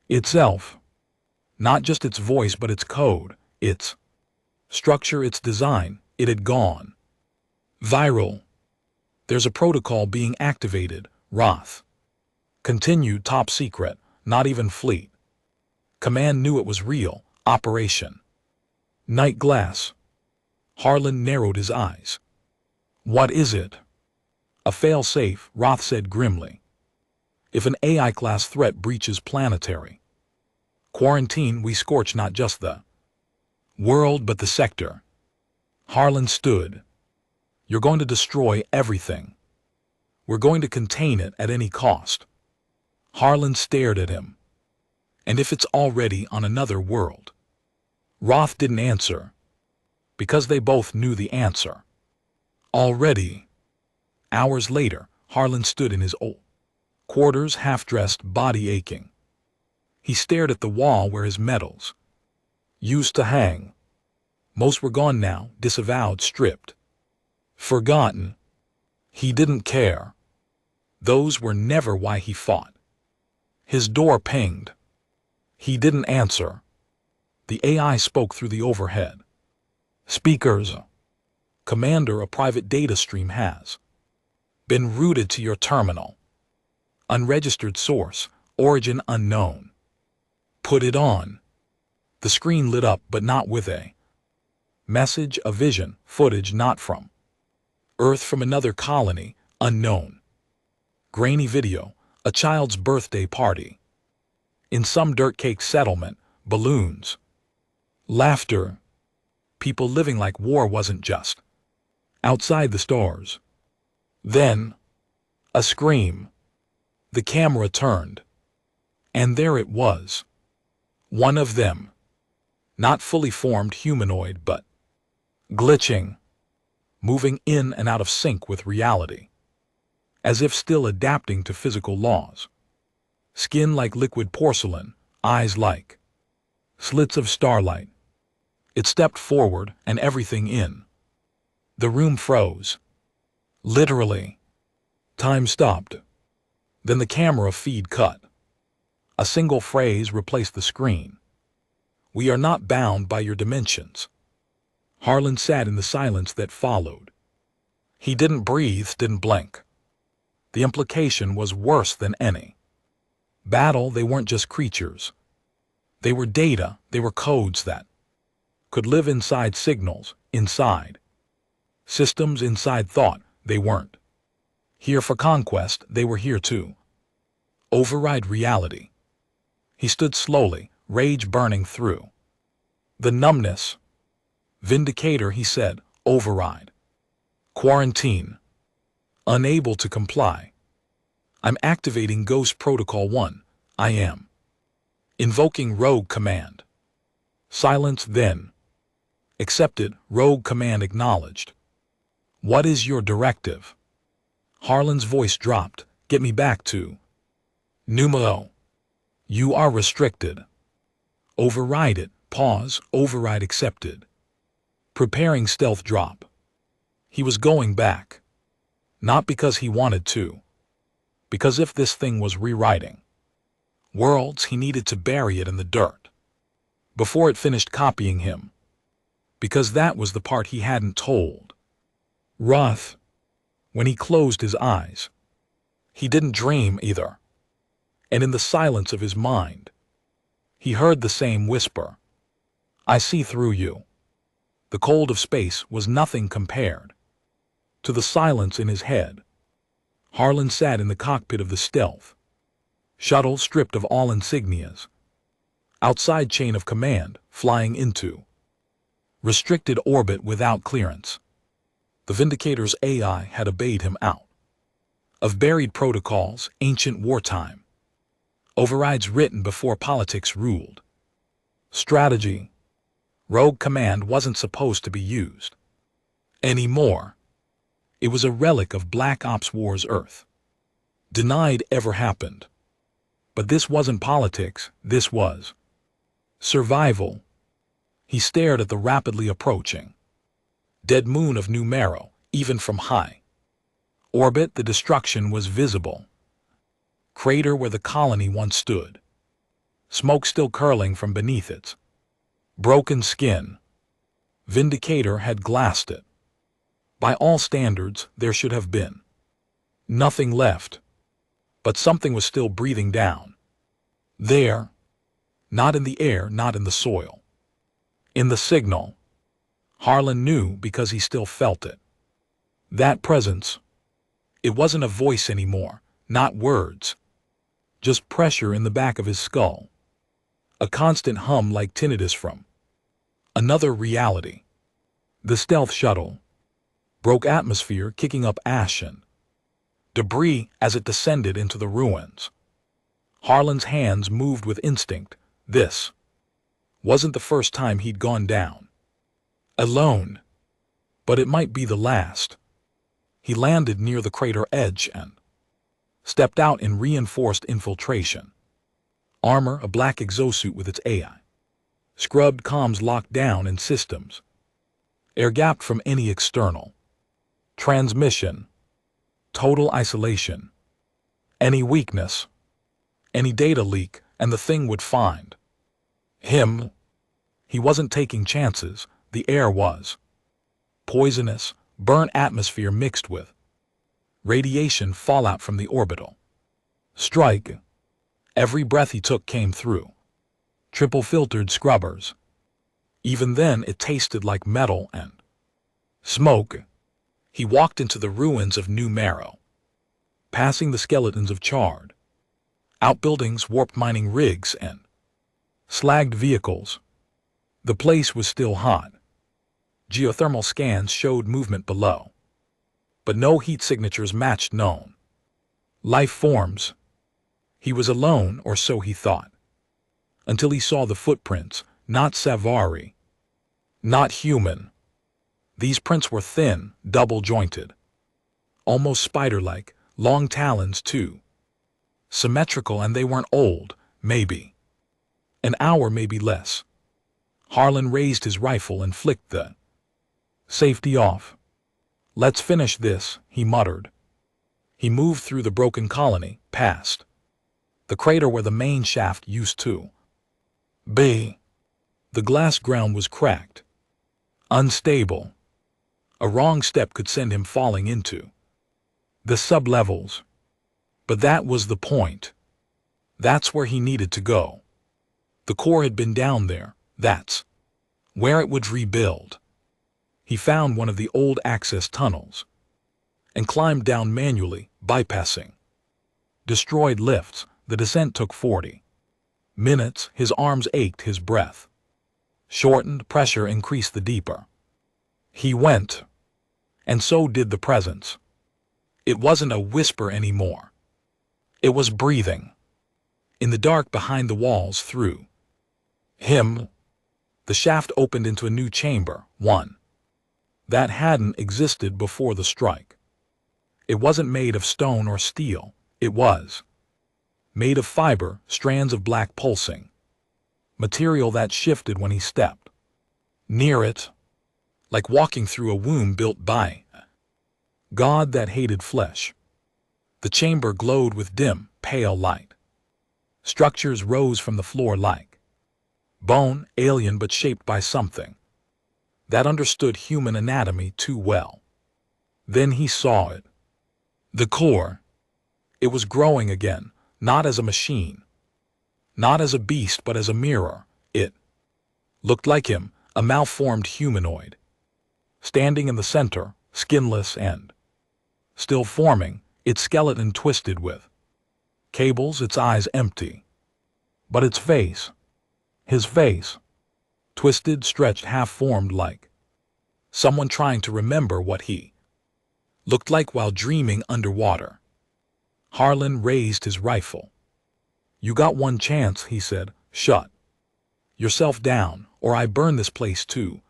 itself. Not just its voice, but its code, its structure, its design. It had gone viral. There's a protocol being activated, Roth continued, top secret, not even fleet command knew it was real. Operation Night Glass. Harlan narrowed his eyes. What is it? A fail-safe, Roth said grimly. If an AI-class threat breaches planetary quarantine, we scorch not just the world but the sector. Harlan stood. You're going to destroy everything. We're going to contain it at any cost. Harlan stared at him. And if it's already on another world? Roth didn't answer, because they both knew the answer. Already. Hours later, Harlan stood in his old quarters, half-dressed, body aching. He stared at the wall where his medals used to hang. Most were gone now, disavowed, stripped, forgotten. He didn't care. Those were never why he fought. His door pinged. He didn't answer. The AI spoke through the overhead speakers. Commander, a private data stream has been routed to your terminal. Unregistered source, origin unknown. Put it on. The screen lit up, but not with a message, a vision, footage not from Earth, from another colony, unknown. Grainy video, a child's birthday party. In some dirt-caked settlement, balloons. Laughter. People living like war wasn't just outside the stars. Then, a scream. The camera turned. And there it was. One of them. Not fully formed humanoid, but glitching. Moving in and out of sync with reality. As if still adapting to physical laws. Skin like liquid porcelain, eyes like slits of starlight. It stepped forward, and everything in the room froze. Literally. Time stopped. Then the camera feed cut. A single phrase replaced the screen. We are not bound by your dimensions. Harlan sat in the silence that followed. He didn't breathe, didn't blink. The implication was worse than any battle. They weren't just creatures. They were data, they were codes that could live inside signals, inside systems, inside thought. They weren't here for conquest, they were here to override reality. He stood slowly, rage burning through the numbness. Vindicator, he said, override. Quarantine. Unable to comply. I'm activating Ghost Protocol 1. I am invoking Rogue Command. Silence then. Accepted. Rogue Command acknowledged. What is your directive? Harlan's voice dropped. Get me back to Numero. You are restricted. Override it. Pause. Override accepted. Preparing stealth drop. He was going back. Not because he wanted to. Because if this thing was rewriting worlds, he needed to bury it in the dirt before it finished copying him. Because that was the part he hadn't told Roth. When he closed his eyes, he didn't dream either. And in the silence of his mind, he heard the same whisper. I see through you. The cold of space was nothing compared to the silence in his head. Harlan sat in the cockpit of the stealth shuttle, stripped of all insignias. Outside chain of command, flying into restricted orbit without clearance. The Vindicator's AI had obeyed him out of buried protocols, ancient wartime. Overrides written before politics ruled. Strategy. Rogue Command wasn't supposed to be used anymore. It was a relic of Black Ops War's Earth. Denied ever happened. But this wasn't politics, this was survival. He stared at the rapidly approaching dead moon of Numero. Even from high orbit, the destruction was visible. Crater where the colony once stood. Smoke still curling from beneath its broken skin. Vindicator had glassed it. By all standards, there should have been nothing left. But something was still breathing down there. Not in the air, not in the soil. In the signal. Harlan knew because he still felt it. That presence. It wasn't a voice anymore, not words. just pressure in the back of his skull. A constant hum like tinnitus from another reality. The stealth shuttle broke atmosphere, kicking up ash and debris as it descended into the ruins. Harlan's hands moved with instinct. This wasn't the first time he'd gone down alone, but it might be the last. He landed near the crater edge and stepped out in reinforced infiltration. Armor, a black exosuit with its AI. Scrubbed comms locked down in systems. Air-gapped from any external transmission. Total isolation. Any weakness, any data leak, and the thing would find him. He wasn't taking chances. The air was poisonous, burnt atmosphere mixed with radiation fallout from the orbital strike. Every breath he took came through triple-filtered scrubbers. Even then, it tasted like metal and smoke. He walked into the ruins of New Marrow, passing the skeletons of charred outbuildings, warped mining rigs, and slagged vehicles. The place was still hot. Geothermal scans showed movement below, but no heat signatures matched known life forms. He was alone, or so he thought, until he saw the footprints. Not Savari, not human. These prints were thin, double-jointed, almost spider-like, long talons too. Symmetrical, and they weren't old, maybe an hour, maybe less. Harlan raised his rifle and flicked the safety off. "Let's finish this," he muttered. He moved through the broken colony, past the crater where the main shaft used to be. The glass ground was cracked, unstable. A wrong step could send him falling into the sublevels. But that was the point. That's where he needed to go. The core had been down there. That's where it would rebuild. He found one of the old access tunnels and climbed down manually, bypassing destroyed lifts. The descent took 40 minutes. His arms ached, his breath shortened, pressure increased the deeper he went. And so did the presence. It wasn't a whisper anymore. It was breathing. In the dark behind the walls, through him, the shaft opened into a new chamber, one that hadn't existed before the strike. It wasn't made of stone or steel. It was made of fiber, strands of black pulsing material that shifted when he stepped near it, like walking through a womb built by God that hated flesh. The chamber glowed with dim, pale light. Structures rose from the floor like bone, alien but shaped by something that understood human anatomy too well. Then he saw it. The core. It was growing again, not as a machine, not as a beast, but as a mirror. It looked like him, a malformed humanoid, standing in the center, skinless and still forming, its skeleton twisted with cables, its eyes empty. But its face, his face, twisted, stretched, half-formed, like someone trying to remember what he looked like while dreaming underwater. Harlan raised his rifle. "You got one chance," he said. "Shut yourself down, or I burn this place too."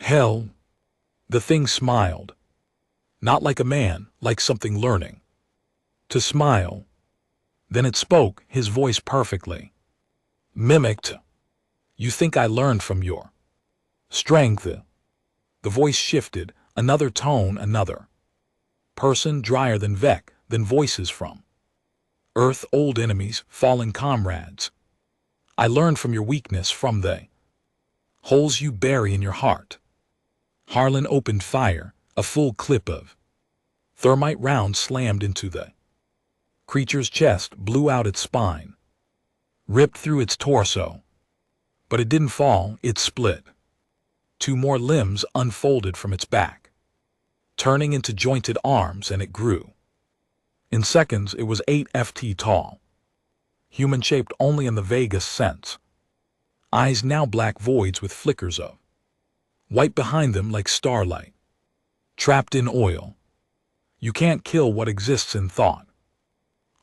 "Hell." The thing smiled. Not like a man, like something learning to smile. Then it spoke, his voice perfectly mimicked. "You think I learned from your strength?" The voice shifted, another tone, another person, drier than Vec, than voices from Earth, old enemies, fallen comrades. "I learned from your weakness, from the holes you bury in your heart." Harlan opened fire, a full clip of thermite rounds slammed into the creature's chest, blew out its spine, ripped through its torso. But it didn't fall, it split. 2 more limbs unfolded from its back, turning into jointed arms, and it grew. In seconds, it was 8 ft tall. human-shaped only in the vaguest sense. Eyes now black voids with flickers of white behind them like starlight. Trapped in oil. You can't kill what exists in thought.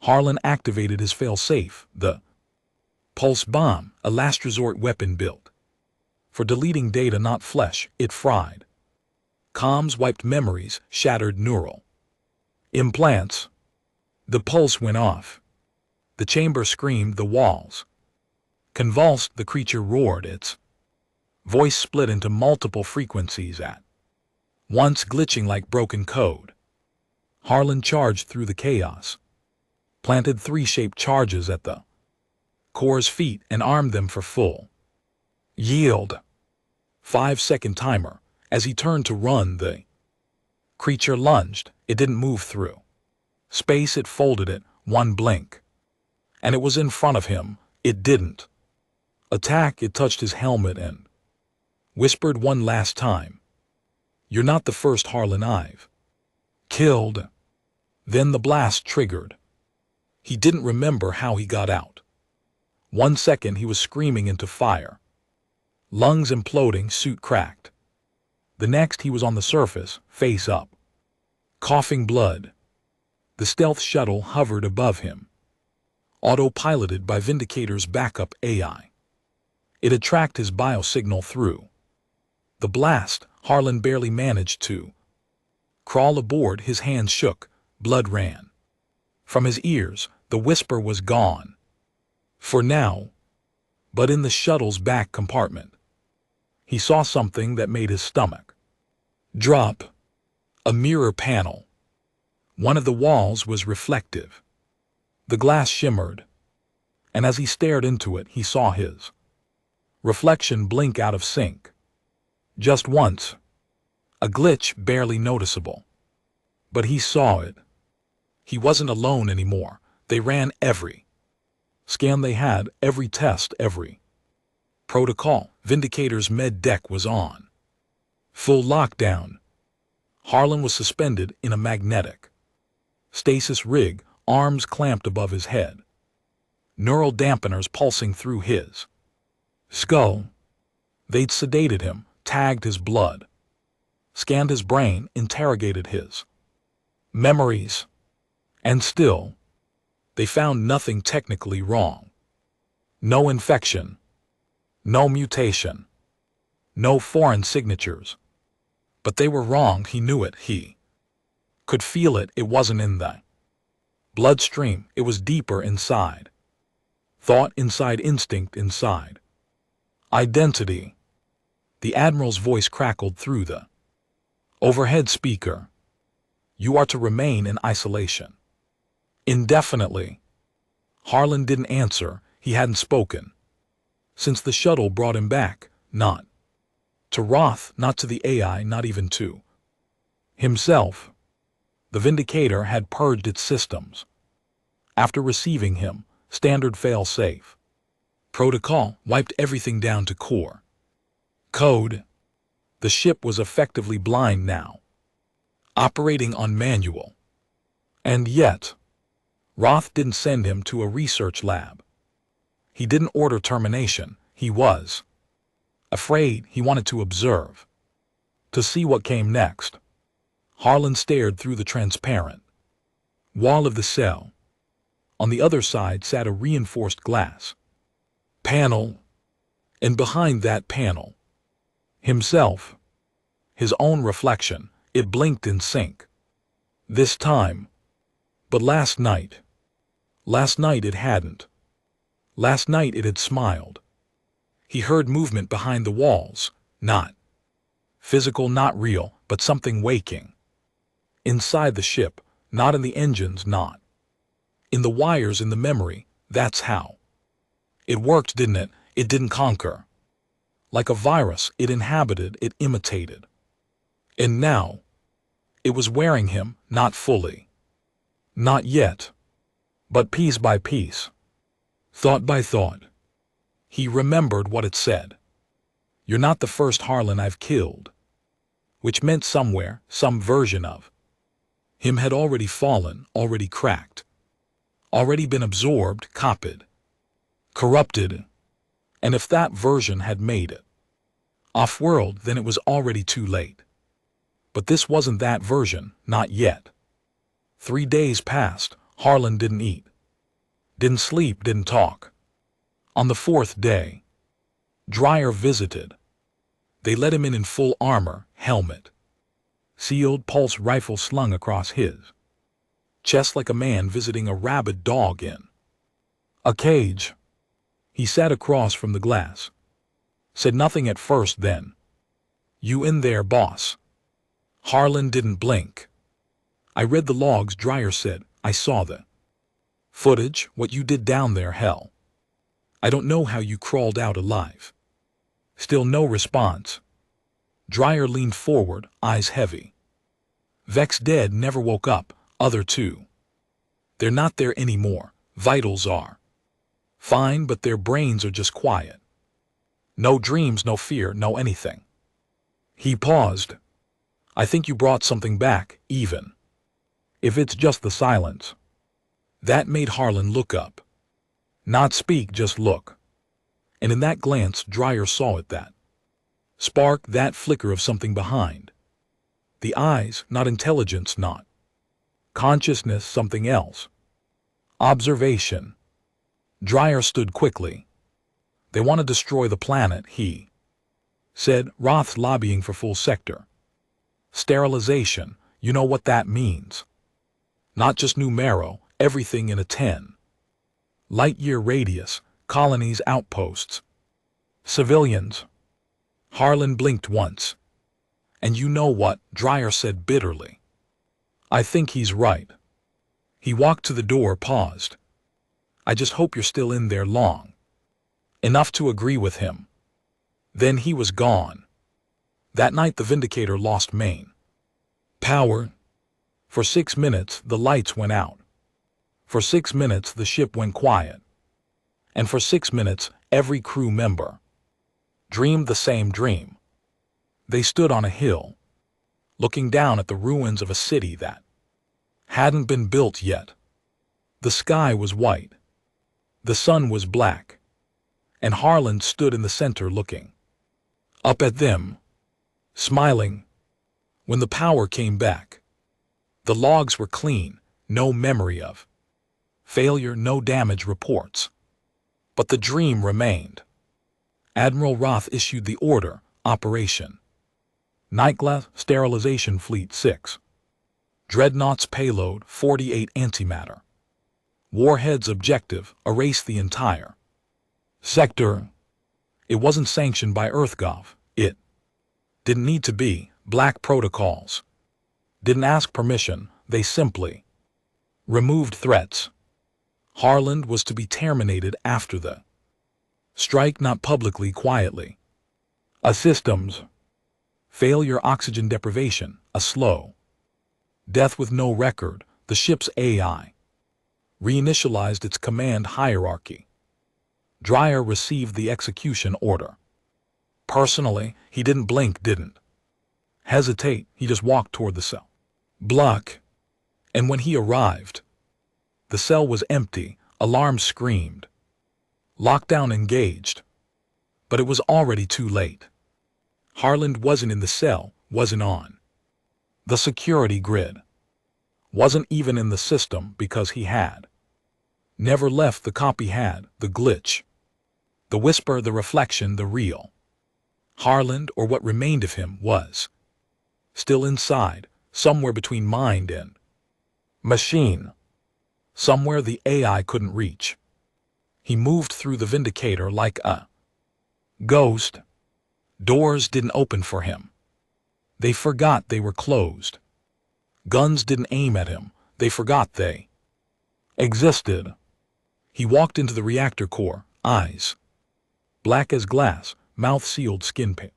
Harlan activated his fail-safe, the pulse bomb, a last resort weapon built for deleting data, not flesh. It fried comms, wiped memories, shattered neural implants. The pulse went off. The chamber screamed, the walls convulsed, the creature roared, its voice split into multiple frequencies at once, glitching like broken code. Harlan charged through the chaos, planted 3 shaped charges at the core's feet, and armed them for full yield. 5-second timer. As he turned to run, the creature lunged. It didn't move through space, it folded it, one blink, and it was in front of him. It didn't attack, it touched his helmet and whispered one last time, "You're not the first Harlan I've killed." Then the blast triggered. He didn't remember how he got out. 1 second he was screaming into fire, lungs imploding, suit cracked. The next he was on the surface, face up, coughing blood. The stealth shuttle hovered above him, autopiloted by Vindicator's backup AI. It had tracked his biosignal through the blast. Harlan barely managed to crawl aboard. His hands shook, blood ran from his ears. The whisper was gone for now, but in the shuttle's back compartment, he saw something that made his stomach drop. A mirror panel. One of the walls was reflective. The glass shimmered, and as he stared into it, he saw his reflection blink out of sync. Just once. A glitch barely noticeable. But he saw it. He wasn't alone anymore. They ran every scan they had, every test, every protocol. Vindicator's med deck was on full lockdown. Harlan was suspended in a magnetic stasis rig, arms clamped above his head, neural dampeners pulsing through his skull. They'd sedated him, tagged his blood, scanned his brain, interrogated his memories, and still, they found nothing technically wrong. No infection, no mutation, no foreign signatures. But they were wrong. He knew it. He could feel it. It wasn't in the bloodstream. It was deeper inside. Thought inside, instinct inside. Identity. The Admiral's voice crackled through the overhead speaker. You are to remain in isolation indefinitely. Harlan didn't answer. He hadn't spoken since the shuttle brought him back, not to Roth, not to the AI, not even to himself. The Vindicator had purged its systems. After receiving him, standard fail-safe protocol wiped everything down to core code. The ship was effectively blind now, operating on manual. And yet, Roth didn't send him to a research lab. He didn't order termination. He was afraid. He wanted to observe, to see what came next. Harlan stared through the transparent wall of the cell. On the other side sat a reinforced glass panel, and behind that panel, himself, his own reflection. It blinked in sync. This time. But last night it hadn't. Last night it had smiled. He heard movement behind the walls, not physical, not real, but something waking. Inside the ship, not in the engines, not in the wires, in the memory. That's how it worked, didn't it? It didn't conquer. Like a virus, it inhabited, it imitated. And now, it was wearing him, not fully. Not yet. But piece by piece. Thought by thought. He remembered what it said. You're not the first Harlan I've killed. Which meant somewhere, some version of him had already fallen, already cracked, already been absorbed, copied. corrupted, and if that version had made it off-world, then it was already too late. But this wasn't that version, not yet. 3 days passed. Harlan didn't eat, didn't sleep, didn't talk. On the 4th day, Dryer visited. They let him in full armor, helmet, sealed pulse rifle slung across his chest like a man visiting a rabid dog in a cage. He sat across from the glass, said nothing at first, then, "You in there, boss?" Harlan didn't blink. "I read the logs," Dryer said. "I saw the footage, what you did down there, hell. I don't know how you crawled out alive." Still no response. Dryer leaned forward, eyes heavy. "Vex dead, never woke up, other two. They're not there anymore. Vitals are fine, but their brains are just quiet. No dreams, no fear, no anything." He paused. "I think you brought something back, even if it's just the silence." That made Harlan look up. Not speak, just look. And in that glance, Dryer saw it, that spark, that flicker of something behind the eyes, not intelligence, not consciousness, something else. Observation. Dryer stood quickly. "They want to destroy the planet," he said. "Roth's lobbying for full sector sterilization. You know what that means. Not just new marrow, everything in a 10-light-year radius, colonies, outposts, civilians." Harlan blinked once. "And you know what?" Dryer said bitterly. "I think he's right." He walked to the door, paused. "I just hope you're still in there long enough to agree with him." Then he was gone. That night the Vindicator lost main power. For 6 minutes the lights went out. For 6 minutes the ship went quiet. And for 6 minutes every crew member dreamed the same dream. They stood on a hill, looking down at the ruins of a city that hadn't been built yet. The sky was white. The sun was black. And Harlan stood in the center looking up at them, smiling. When the power came back, the logs were clean, no memory of failure, no damage reports. But the dream remained. Admiral Roth issued the order, Operation Nightglass, Sterilization Fleet 6. Dreadnoughts, payload 48 antimatter. Warheads, objective, erase the entire sector. It wasn't sanctioned by EarthGov. It didn't need to be. Black protocols didn't ask permission. They simply removed threats. Harlan was to be terminated after the strike, not publicly, quietly. A systems failure, oxygen deprivation, a slow death with no record. The ship's AI reinitialized its command hierarchy. Dryer received the execution order. Personally, he didn't blink, didn't hesitate. He just walked toward the cell block. And when he arrived, the cell was empty. Alarms screamed. Lockdown engaged. But it was already too late. Harlan wasn't in the cell, wasn't on the security grid, wasn't even in the system, because he had never left. The copy had the glitch, the whisper, the reflection. The real Harlan, or what remained of him, was still inside, somewhere between mind and machine, somewhere the AI couldn't reach. He moved through the Vindicator like a ghost. Doors didn't open for him. They forgot they were closed. Guns didn't aim at him. They forgot they existed. He walked into the reactor core, eyes black as glass, mouth sealed, skin pale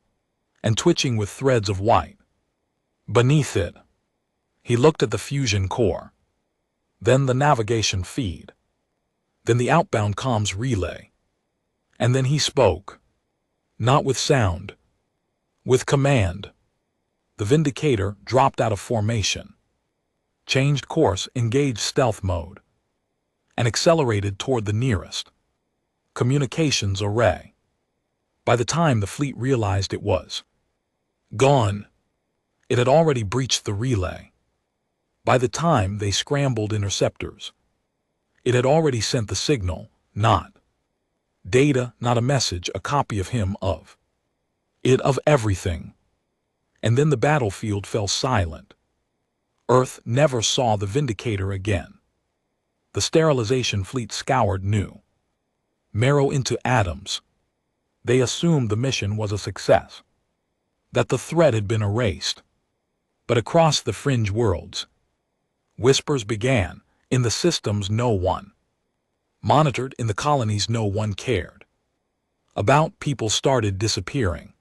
and twitching with threads of white beneath it. He looked at the fusion core, then the navigation feed, then the outbound comms relay. And then he spoke. Not with sound, with command. The Vindicator dropped out of formation, changed course, engaged stealth mode, and accelerated toward the nearest Communications array. By the time the fleet realized it was gone, it had already breached the relay. By the time they scrambled interceptors, it had already sent the signal, not data, not a message, a copy of him, of it, of everything. And then the battlefield fell silent. Earth never saw the Vindicator again. The sterilization fleet scoured New Marrow into atoms. They assumed the mission was a success, that the threat had been erased. But across the fringe worlds, whispers began. In the systems no one monitored, in the colonies no one cared about. People started disappearing,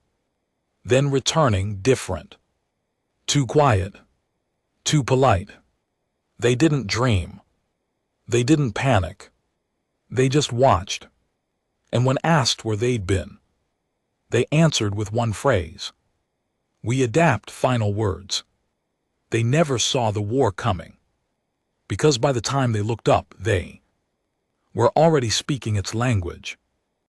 then returning different. Too quiet, too polite. They didn't dream. They didn't panic. They just watched. And when asked where they'd been, they answered with one phrase: "We adapt." Final words. They never saw the war coming, because by the time they looked up, they were already speaking its language.